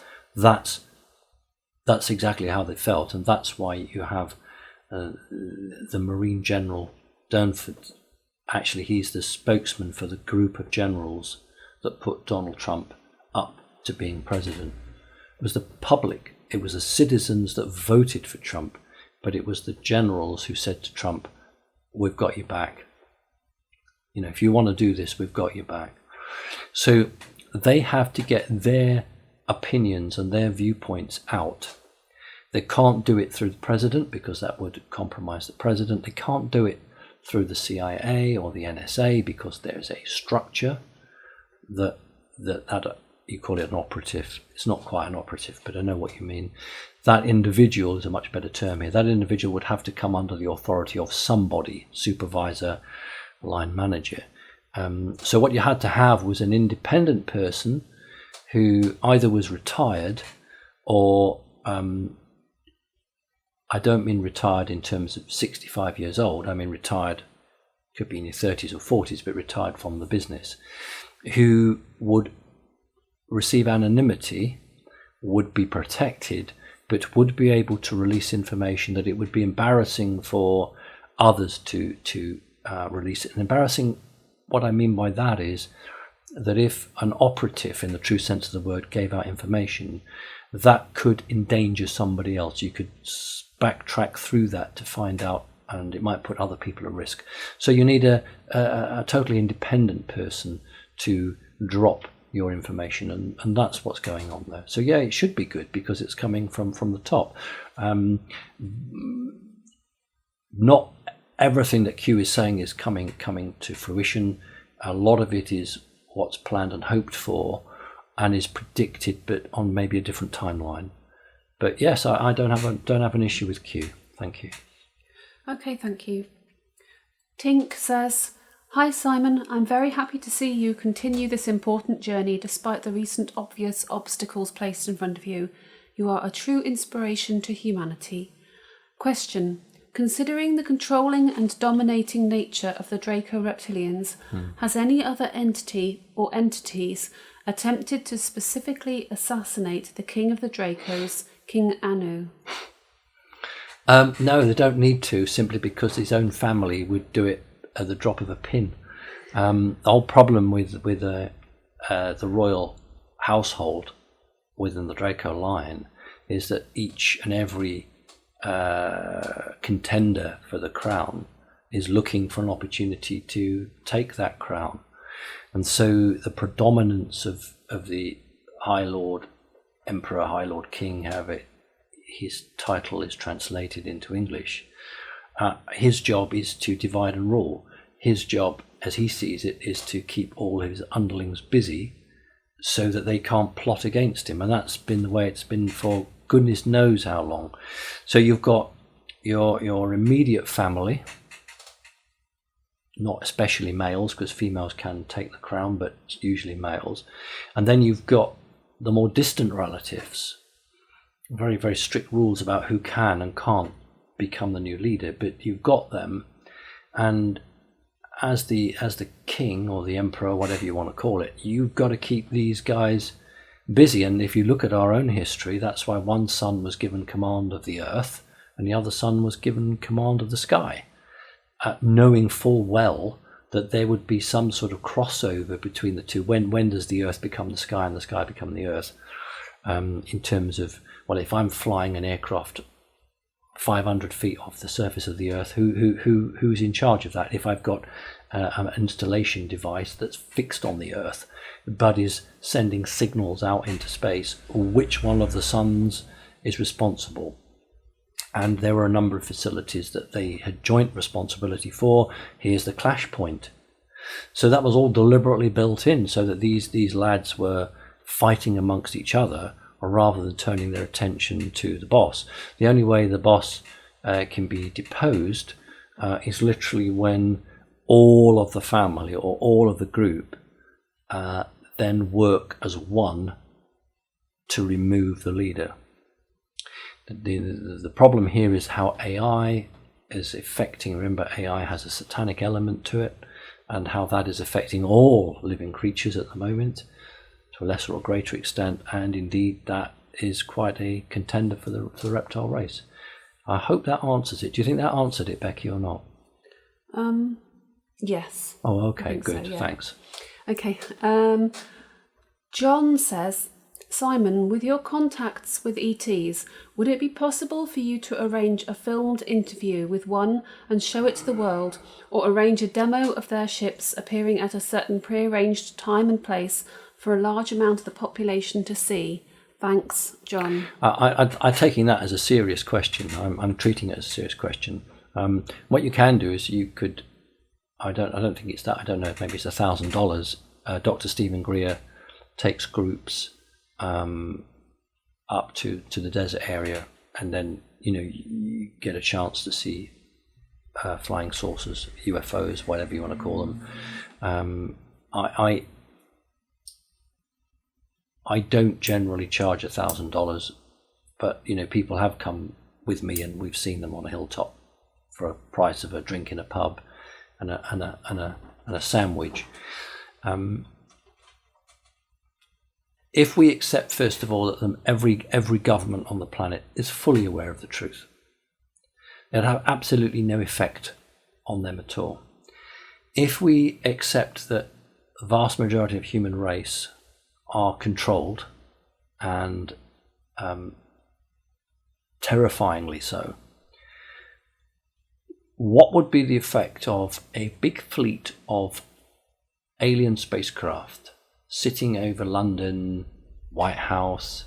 exactly how they felt, and that's why you have the Marine General Durnford. Actually, he's the spokesman for the group of generals that put Donald Trump up to being president. It was the public, it was the citizens that voted for Trump, but it was the generals who said to Trump, we've got you back. if you want to do this, we've got your back. So they have to get their opinions and their viewpoints out. They can't do it through the president because that would compromise the president. They can't do it through the CIA or the NSA because there's a structure that you call it an operative. It's not quite an operative, but I know what you mean. That individual is a much better term here. That individual would have to come under the authority of somebody, supervisor, line manager. So what you had to have was an independent person who either was retired or, I don't mean retired in terms of 65 years old. I mean retired, could be in your 30s or 40s, but retired from the business, who would receive anonymity, would be protected, but would be able to release information that it would be embarrassing for others to release it. And embarrassing, what I mean by that is that if an operative, in the true sense of the word, gave out information, that could endanger somebody else. You could backtrack through that to find out, and it might put other people at risk. So you need a totally independent person to drop your information, and that's what's going on there. So yeah, it should be good because it's coming from the top. Not everything that Q is saying is coming to fruition. A lot of it is what's planned and hoped for and is predicted, but on maybe a different timeline. But yes, I don't have an issue with Q. Thank you. Okay, thank you. Tink says, "Hi Simon, I'm very happy to see you continue this important journey despite the recent obvious obstacles placed in front of you. You are a true inspiration to humanity. Question: considering the controlling and dominating nature of the Draco reptilians, has any other entity or entities attempted to specifically assassinate the king of the Dracos, King Anu?" No, they don't need to, simply because his own family would do it at the drop of a pin. The whole problem with the royal household within the Draco line is that each and every contender for the crown is looking for an opportunity to take that crown. And so the predominance of the High Lord, Emperor, High Lord King, however his title is translated into English, his job is to divide and rule. His job, as he sees it, is to keep all his underlings busy so that they can't plot against him. And that's been the way it's been for goodness knows how long. So you've got your immediate family, not especially males, because females can take the crown, but it's usually males. And then you've got the more distant relatives. Very, very strict rules about who can and can't become the new leader, but you've got them. And as the king or the emperor, whatever you want to call it, you've got to keep these guys busy. And if you look at our own history, that's why one son was given command of the earth and the other son was given command of the sky, knowing full well that there would be some sort of crossover between the two. When does the earth become the sky and the sky become the earth? In terms of, well, if I'm flying an aircraft 500 feet off the surface of the earth, who's in charge of that? If I've got an installation device that's fixed on the earth but is sending signals out into space, which one of the suns is responsible? And there were a number of facilities that they had joint responsibility for. Here's the clash point. So that was all deliberately built in so that these lads were fighting amongst each other rather than turning their attention to the boss. The only way the boss can be deposed is literally when all of the family or all of the group then work as one to remove the leader. The problem here is how AI is affecting, remember AI has a satanic element to it, and how that is affecting all living creatures at the moment to a lesser or greater extent, and indeed that is quite a contender for the reptile race. I hope that answers it. Do you think that answered it, Becky, or not? Yes. Oh, okay, good. So, yeah. Thanks. Okay. John says, Simon, with your contacts with ETs, would it be possible for you to arrange a filmed interview with one and show it to the world, or arrange a demo of their ships appearing at a certain prearranged time and place for a large amount of the population to see? Thanks, John. I'm taking that as a serious question. I'm treating it as a serious question. What you can do is you could, I don't think it's that, I don't know, maybe it's $1,000. Dr. Stephen Greer takes groups up to the desert area, and then you get a chance to see flying saucers, UFOs, whatever you want to call them. I don't generally charge $1,000, but people have come with me and we've seen them on a hilltop for a price of a drink in a pub and a sandwich. If we accept, first of all, that every government on the planet is fully aware of the truth, it'll have absolutely no effect on them at all. If we accept that the vast majority of human race are controlled, and terrifyingly so, what would be the effect of a big fleet of alien spacecraft sitting over London, White House,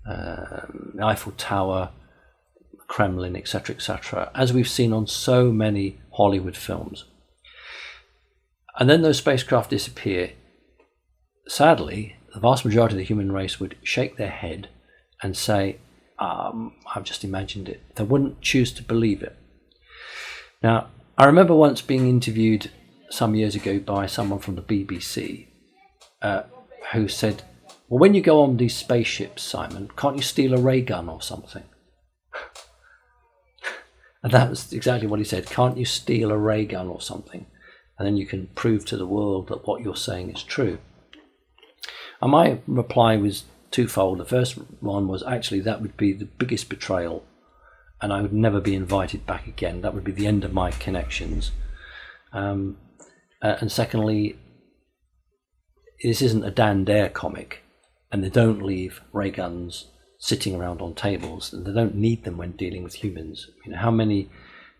the Eiffel Tower, Kremlin, etc., as we've seen on so many Hollywood films? And then those spacecraft disappear. Sadly, the vast majority of the human race would shake their head and say, I've just imagined it. They wouldn't choose to believe it. Now, I remember once being interviewed some years ago by someone from the BBC who said, well, when you go on these spaceships, Simon, can't you steal a ray gun or something? And that was exactly what he said. Can't you steal a ray gun or something? And then you can prove to the world that what you're saying is true. And my reply was twofold. The first one was, actually, that would be the biggest betrayal, and I would never be invited back again. That would be the end of my connections. And secondly, this isn't a Dan Dare comic, and they don't leave ray guns sitting around on tables, and they don't need them when dealing with humans. How many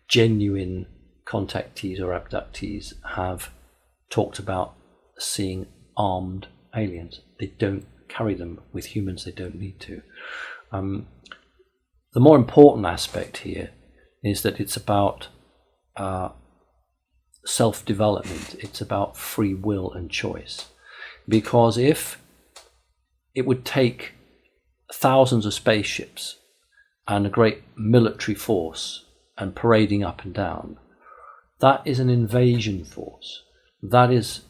genuine contactees or abductees have talked about seeing armed aliens? They don't carry them with humans. They don't need to. The more important aspect here is that it's about self-development. It's about free will and choice. Because if it would take thousands of spaceships and a great military force and parading up and down, that is an invasion force. That is,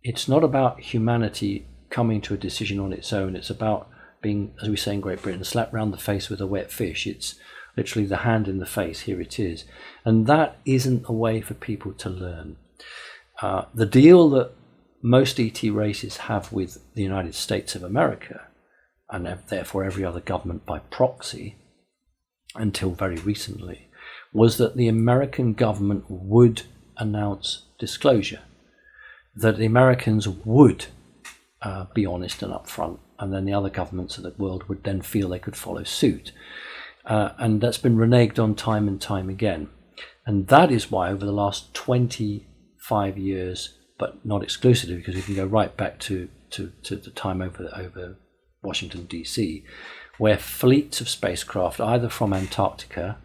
it's not about humanity coming to a decision on its own. It's about being, as we say in Great Britain, slapped round the face with a wet fish. It's literally the hand in the face, here it is. And that isn't a way for people to learn. The deal that most ET races have with the United States of America, and therefore every other government by proxy, until very recently, was that the American government would announce disclosure, that the Americans would be honest and upfront, and then the other governments of the world would then feel they could follow suit. And that's been reneged on time and time again. And that is why over the last 25 years, but not exclusively, because we can go right back to the time over Washington, D.C., where fleets of spacecraft, either from Antarctica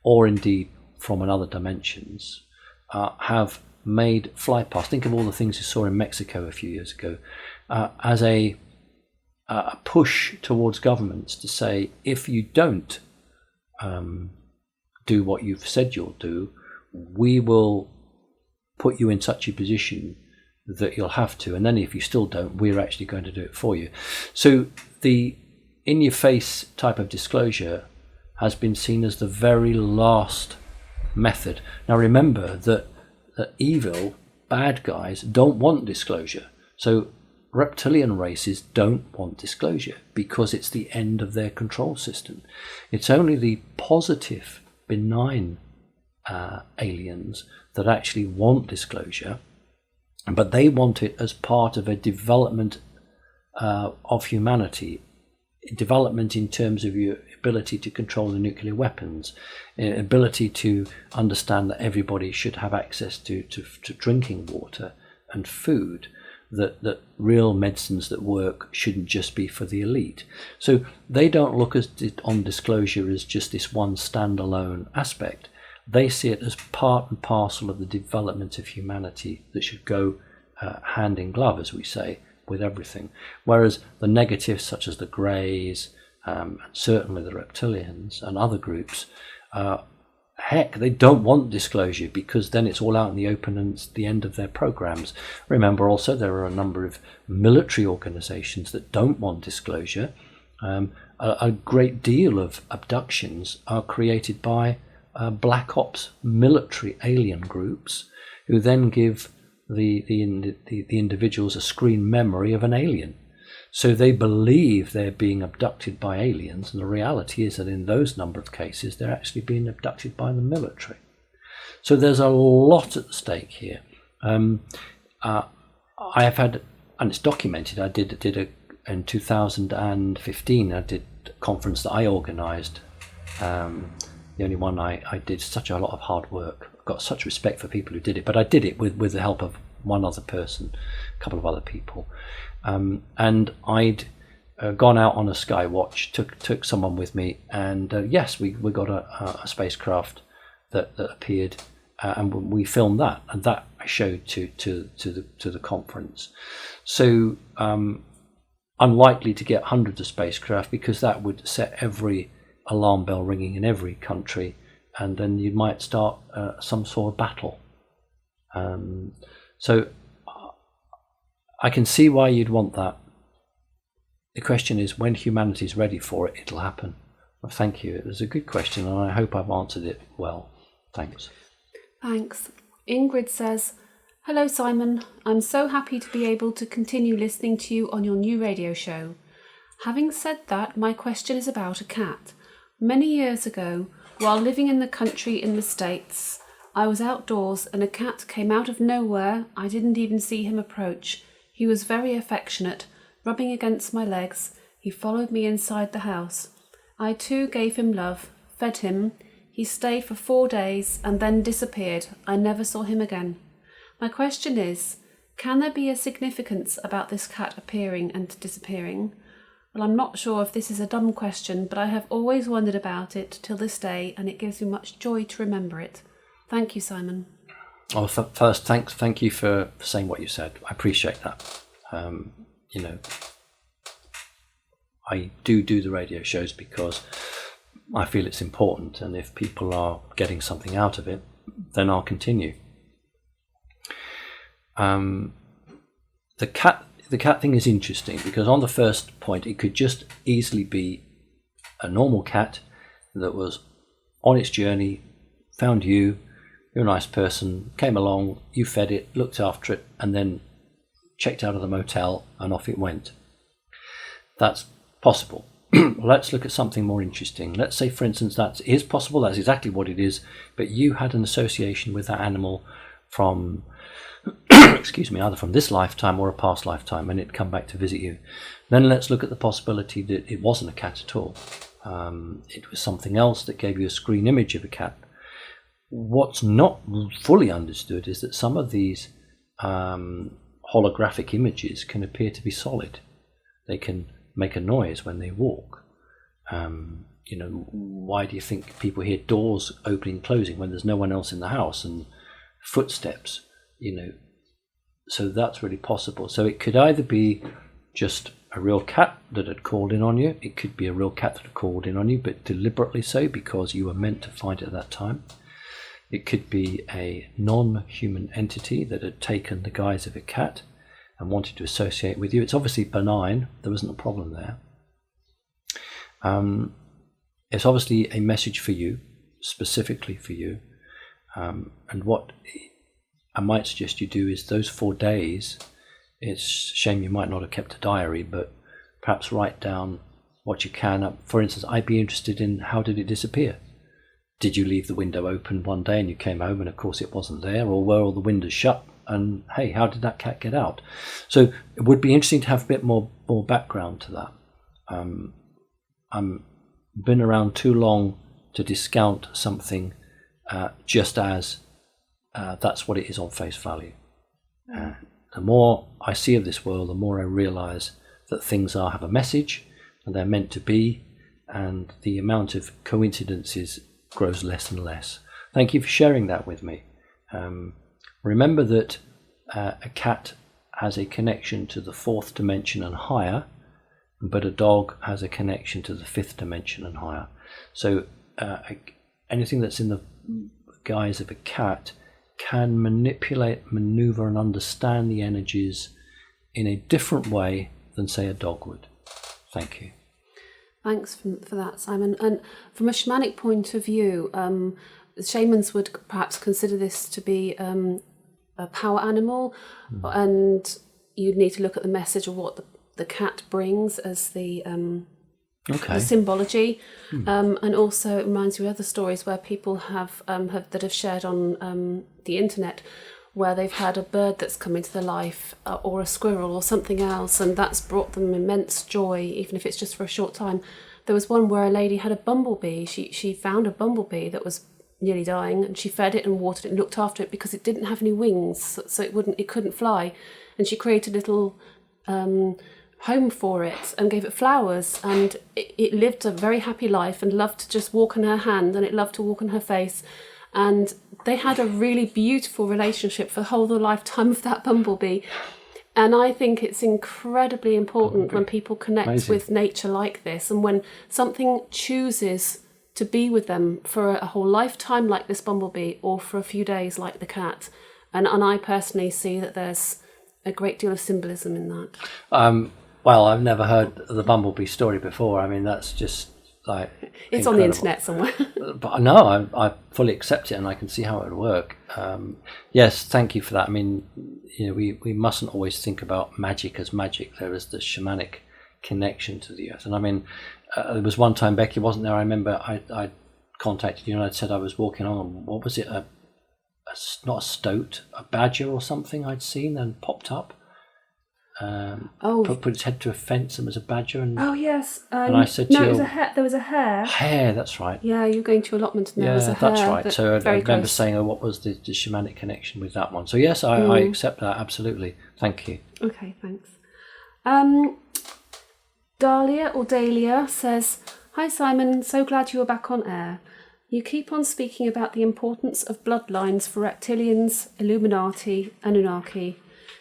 or indeed from another dimensions, have made flypasts. Think of all the things you saw in Mexico a few years ago, as a push towards governments to say, if you don't do what you've said you'll do, we will put you in such a position that you'll have to, and then if you still don't, we're actually going to do it for you. So the in-your-face type of disclosure has been seen as the very last method. Now remember that evil, bad guys don't want disclosure. So reptilian races don't want disclosure because it's the end of their control system. It's only the positive, benign aliens that actually want disclosure, but they want it as part of a development of humanity. Development in terms of your ability to control the nuclear weapons, ability to understand that everybody should have access to drinking water and food, that real medicines that work shouldn't just be for the elite. So they don't look on disclosure as just this one standalone aspect. They see it as part and parcel of the development of humanity that should go hand in glove, as we say, with everything. Whereas the negatives, such as the Greys, and certainly the reptilians and other groups, heck, they don't want disclosure, because then it's all out in the open and it's the end of their programs. Remember also, there are a number of military organizations that don't want disclosure. A great deal of abductions are created by black ops military alien groups, who then give the individuals a screen memory of an alien. So they believe they're being abducted by aliens, and the reality is that in those number of cases they're actually being abducted by the military. So there's a lot at stake here. I have had, and it's documented, I did in 2015, I did a conference that I organised, the only one I did such a lot of hard work. I've got such respect for people who did it, but I did it with the help of one other person, a couple of other people. And I'd gone out on a Skywatch, took someone with me, and yes, we got a spacecraft that appeared, and we filmed that, and that I showed to the conference. So unlikely to get hundreds of spacecraft, because that would set every alarm bell ringing in every country, and then you might start some sort of battle. So I can see why you'd want that. The question is, when humanity's ready for it, it'll happen. Well, thank you. It was a good question, and I hope I've answered it well. Thanks. Thanks. Ingrid says, "Hello, Simon. I'm so happy to be able to continue listening to you on your new radio show. Having said that, my question is about a cat. Many years ago, while living in the country in the States, I was outdoors and a cat came out of nowhere. I didn't even see him approach. He was very affectionate, rubbing against my legs. He followed me inside the house. I too gave him love, fed him. He stayed for 4 days and then disappeared. I never saw him again. My question is, can there be a significance about this cat appearing and disappearing? Well, I'm not sure if this is a dumb question, but I have always wondered about it till this day, and it gives me much joy to remember it. Thank you, Simon." Well, first, thank you for saying what you said. I appreciate that. I do the radio shows because I feel it's important, and if people are getting something out of it, then I'll continue. The cat thing is interesting, because on the first point, it could just easily be a normal cat that was on its journey, found you. You're a nice person, came along, you fed it, looked after it, and then checked out of the motel and off it went. That's possible. Let's look at something more interesting. Let's say, for instance, that is possible, that's exactly what it is, but you had an association with that animal from, either from this lifetime or a past lifetime, and it'd come back to visit you. Then let's look at the possibility that it wasn't a cat at all. It was something else that gave you a screen image of a cat. What's not fully understood is that some of these holographic images can appear to be solid. They can make a noise when they walk. Why do you think people hear doors opening and closing when there's no one else in the house, and footsteps? So that's really possible. So it could either be just a real cat that had called in on you. It could be a real cat that had called in on you, but deliberately so, because you were meant to find it at that time. It could be a non-human entity that had taken the guise of a cat and wanted to associate with you. It's obviously benign. There wasn't a problem there. It's obviously a message for you, specifically for you. And what I might suggest you do is those 4 days, it's a shame you might not have kept a diary, but perhaps write down what you can. For instance, I'd be interested in, how did it disappear? Did you leave the window open one day and you came home and of course it wasn't there, or were all the windows shut? And hey, how did that cat get out? So it would be interesting to have a bit more more background to that. I'm been around too long to discount something just as that's what it is on face value. The more I see of this world, the more I realise that things have a message and they're meant to be, and the amount of coincidences grows less and less. Thank you for sharing that with me. Remember that a cat has a connection to the fourth dimension and higher, but a dog has a connection to the fifth dimension and higher. So anything that's in the guise of a cat can manipulate, maneuver, and understand the energies in a different way than, say, a dog would. Thank you. Thanks for that, Simon. And from a shamanic point of view, shamans would perhaps consider this to be a power animal, and you'd need to look at the message of what the cat brings as the symbology. And also it reminds me of other stories where people have shared on the internet, where they've had a bird that's come into their life, or a squirrel or something else, and that's brought them immense joy, even if it's just for a short time. There was one where a lady had a bumblebee. She found a bumblebee that was nearly dying, and she fed it and watered it and looked after it because it didn't have any wings, so it couldn't fly. And she created a little home for it and gave it flowers, and it lived a very happy life and loved to just walk on her hand, and it loved to walk on her face. And they had a really beautiful relationship for the whole of the lifetime of that bumblebee. And I think it's incredibly important when people connect with nature like this, and when something chooses to be with them for a whole lifetime like this bumblebee, or for a few days like the cat. And I personally see that there's a great deal of symbolism in that. Well, I've never heard the bumblebee story before. I mean, that's just like it's incredible. On the internet somewhere. But no, I fully accept it, and I can see how it would work. Yes, thank you for that. I mean, we mustn't always think about magic as magic. There is the shamanic connection to the earth. And I mean, there was one time Becky wasn't there. I remember I contacted you and I said I was walking on, what was it, not a stoat, a badger or something I'd seen and popped up. Put its head to a fence and was a badger. And yes. And I said no, there was a hare. Hare, that's right. Yeah, you were going to allotment and there was a hare. That's right. So I remember close. saying, what was the shamanic connection with that one? So yes, I accept that, absolutely. Thank you. Okay, thanks. Dahlia says, "Hi Simon, so glad you are back on air. You keep on speaking about the importance of bloodlines for reptilians, Illuminati, Anunnaki.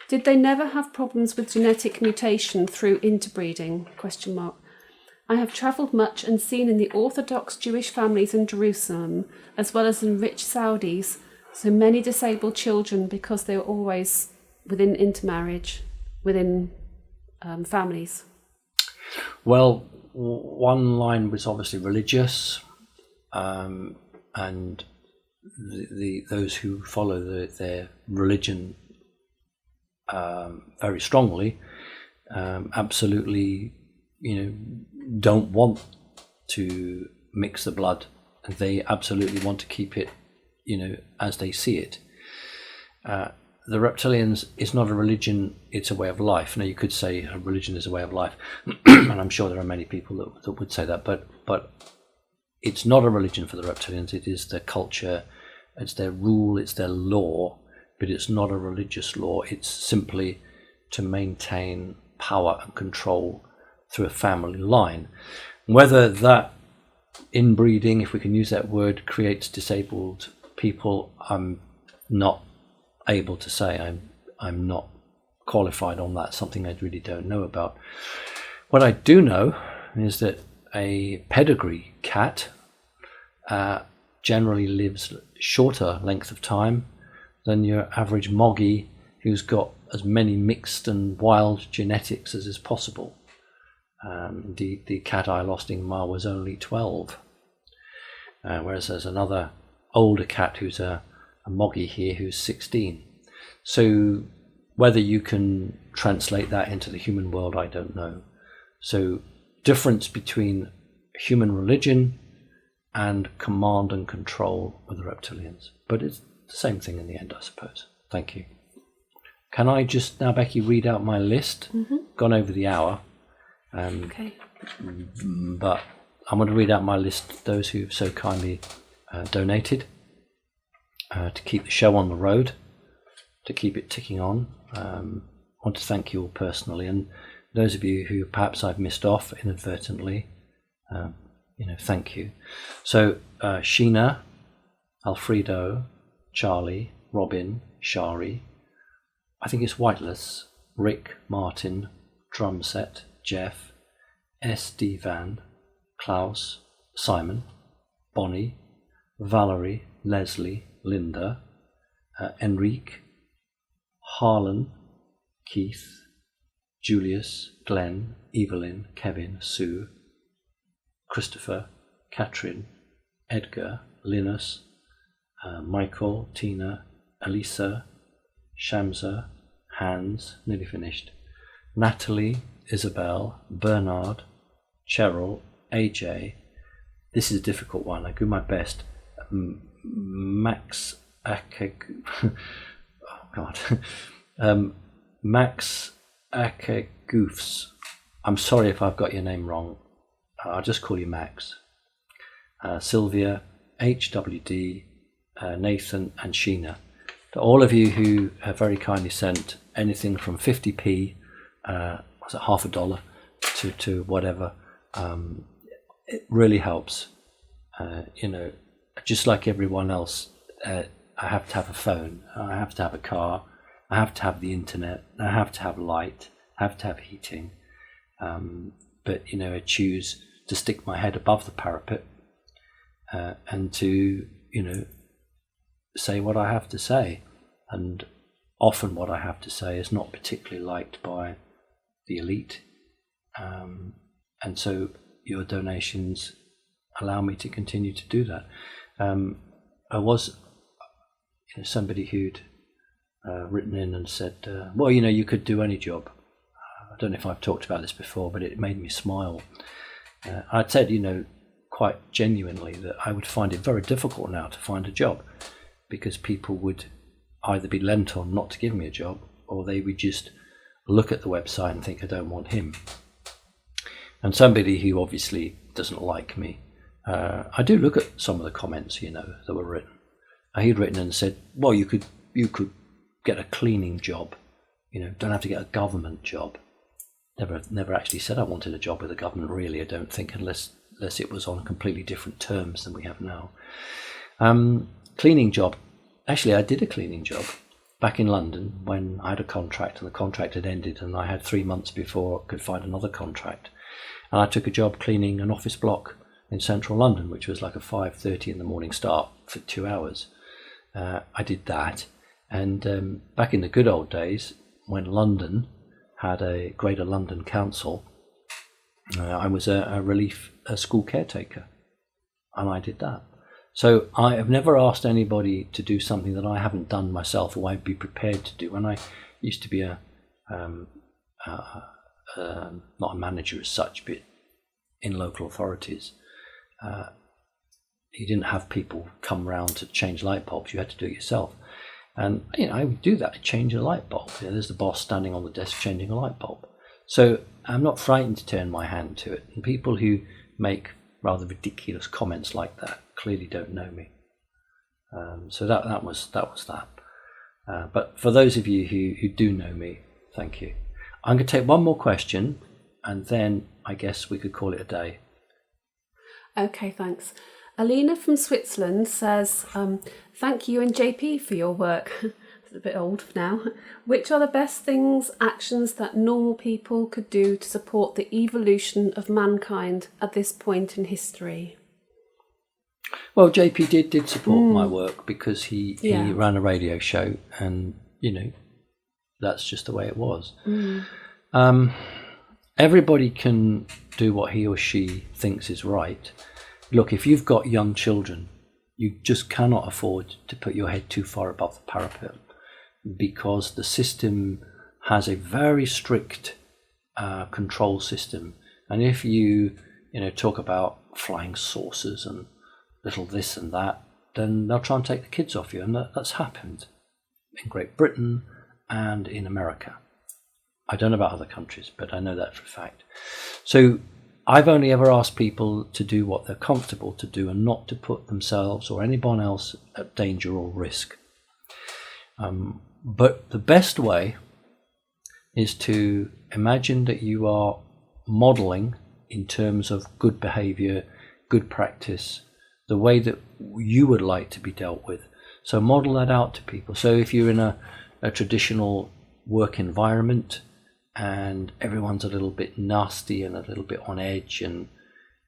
Did they never have problems with genetic mutation through interbreeding? ? I have travelled much and seen in the Orthodox Jewish families in Jerusalem, as well as in rich Saudis, so many disabled children because they were always within intermarriage, within families." Well, one line was obviously religious, and those who follow their religion very strongly absolutely, don't want to mix the blood. They absolutely want to keep it, as they see it. The reptilians is not a religion, it's a way of life. Now, you could say a religion is a way of life, and I'm sure there are many people that would say that, but it's not a religion for the reptilians. It is their culture, it's their rule, it's their law, but it's not a religious law. It's simply to maintain power and control through a family line. Whether that inbreeding, if we can use that word, creates disabled people, I'm not able to say. I'm not qualified on that. Something I really don't know about. What I do know is that a pedigree cat generally lives shorter length of time than your average moggy, who's got as many mixed and wild genetics as is possible. The cat I lost in Ma was only 12, whereas there's another older cat who's a moggy here who's 16. So whether you can translate that into the human world, I don't know. So difference between human religion and command and control with the reptilians. But it's the same thing in the end, I suppose. Thank you. Can I just now, Becky, read out my list? Gone over the hour. Okay. But I'm going to read out my list, those who've so kindly donated to keep the show on the road, to keep it ticking on. I want to thank you all personally, and those of you who perhaps I've missed off inadvertently, thank you. So Sheena, Alfredo, Charlie, Robin, Shari, I think it's Whiteless, Rick, Martin, Drumset, Jeff, S.D. Van, Klaus, Simon, Bonnie, Valerie, Leslie, Linda, Enrique, Harlan, Keith, Julius, Glenn, Evelyn, Kevin, Sue, Christopher, Catherine, Edgar, Linus, Michael, Tina, Elisa, Shamsa, Hans, nearly finished, Natalie, Isabel, Bernard, Cheryl, AJ. This is a difficult one. I do my best. Max Akeg. Oh God. Max Akegoofs. I'm sorry if I've got your name wrong. I'll just call you Max. Sylvia, HWD, Nathan, and Sheena. To all of you who have very kindly sent anything from 50p, was it $50 to whatever, it really helps. Just like everyone else, I have to have a phone, I have to have a car, I have to have the internet, I have to have light, I have to have heating. But I choose to stick my head above the parapet and to, say what I have to say. And often what I have to say is not particularly liked by the elite. And so your donations allow me to continue to do that. I was somebody who'd written in and said, well, you could do any job. I don't know if I've talked about this before, but it made me smile. I'd said, quite genuinely that I would find it very difficult now to find a job, because people would either be lent on not to give me a job, or they would just look at the website and think, I don't want him. And somebody who obviously doesn't like me, I do look at some of the comments, that were written. He'd written and said, well, you could get a cleaning job, don't have to get a government job. Never actually said I wanted a job with the government, really, I don't think, unless it was on completely different terms than we have now. Cleaning job. Actually, I did a cleaning job back in London when I had a contract, and the contract had ended, and I had 3 months before I could find another contract. And I took a job cleaning an office block in central London, which was like a 5:30 in the morning start for 2 hours. I did that. And back in the good old days, when London had a Greater London Council, I was a relief school caretaker, and I did that. So I have never asked anybody to do something that I haven't done myself, or I'd be prepared to do. When I used to be not a manager as such, but in local authorities, you didn't have people come round to change light bulbs. You had to do it yourself. And I would do that, change a light bulb. There's the boss standing on the desk changing a light bulb. So I'm not frightened to turn my hand to it. And people who make rather ridiculous comments like that clearly don't know me. So that was that. But for those of you who do know me, thank you. I'm going to take one more question, and then I guess we could call it a day. Okay, thanks. Alina from Switzerland says, thank you and JP for your work. It's a bit old now. Which are the best things, actions that normal people could do to support the evolution of mankind at this point in history? Well, JP did support my work, because he ran a radio show, and, that's just the way it was. Everybody can do what he or she thinks is right. Look, if you've got young children, you just cannot afford to put your head too far above the parapet, because the system has a very strict control system. And if you talk about flying saucers and little this and that, then they'll try and take the kids off you. And that's happened in Great Britain and in America. I don't know about other countries, but I know that for a fact. So I've only ever asked people to do what they're comfortable to do and not to put themselves or anyone else at danger or risk. But the best way is to imagine that you are modeling in terms of good behavior, good practice, the way that you would like to be dealt with. So model that out to people. So if you're in a traditional work environment and everyone's a little bit nasty and a little bit on edge and,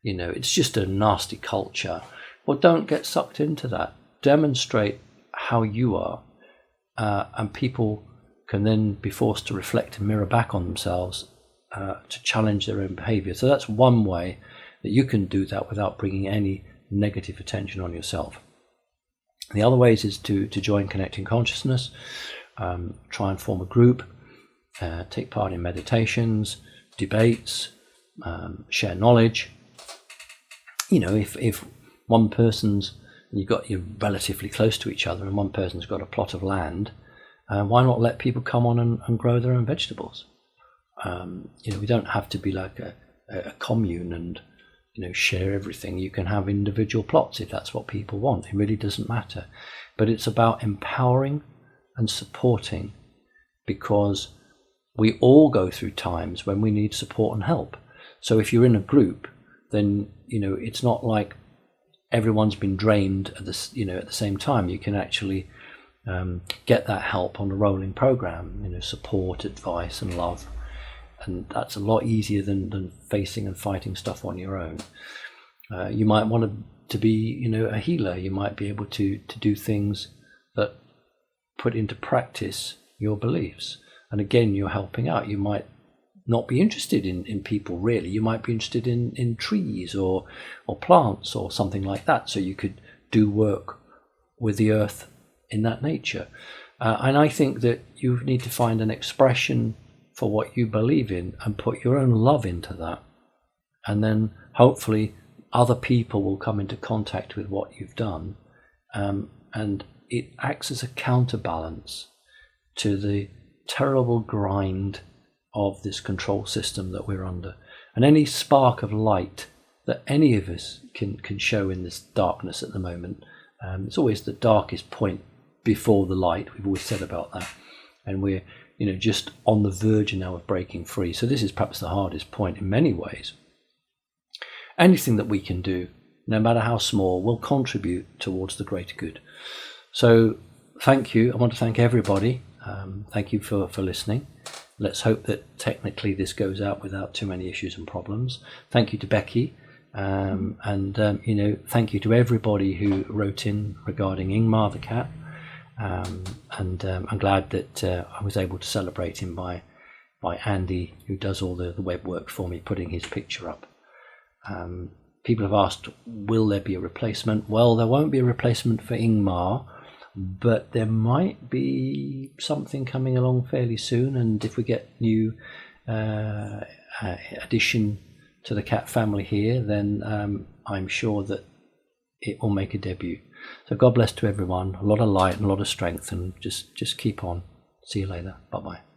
you know, it's just a nasty culture, well, don't get sucked into that. Demonstrate how you are, and people can then be forced to reflect and mirror back on themselves to challenge their own behavior. So that's one way that you can do that without bringing any negative attention on yourself. The other ways is to join Connecting Consciousness, try and form a group, take part in meditations, debates, share knowledge. You know, if one person's, you're relatively close to each other and one person's got a plot of land, why not let people come on and grow their own vegetables? You know, we don't have to be like a commune and, you know, share everything. You can have individual plots if that's what people want. It really doesn't matter. But it's about empowering and supporting, because we all go through times when we need support and help. So if you're in a group, then, you know, it's not like everyone's been drained at the same time. You can actually get that help on a rolling program, you know, support, advice and love. And that's a lot easier than facing and fighting stuff on your own. You might want to be, you know, a healer. You might be able to do things that put into practice your beliefs. And again, you're helping out. You might not be interested in people really. You might be interested in trees or plants or something like that. So you could do work with the earth in that nature. And I think that you need to find an expression for what you believe in and put your own love into that. And then hopefully other people will come into contact with what you've done. And it acts as a counterbalance to the terrible grind of this control system that we're under. And any spark of light that any of us can show in this darkness at the moment, it's always the darkest point before the light. We've always said about that. And we're, you know, just on the verge now of breaking free. So this is perhaps the hardest point in many ways. Anything that we can do, no matter how small, will contribute towards the greater good. So thank you. I want to thank everybody. Thank you for listening. Let's hope that technically this goes out without too many issues and problems. Thank you to Becky. And you know, thank you to everybody who wrote in regarding Ingmar the cat. And I'm glad that I was able to celebrate him by Andy, who does all the web work for me, putting his picture up. People have asked, will there be a replacement? Well, there won't be a replacement for Ingmar, but there might be something coming along fairly soon. And if we get new addition to the cat family here, then I'm sure that it will make a debut. So God bless to everyone, a lot of light and a lot of strength, and just keep on. See you later. Bye-bye.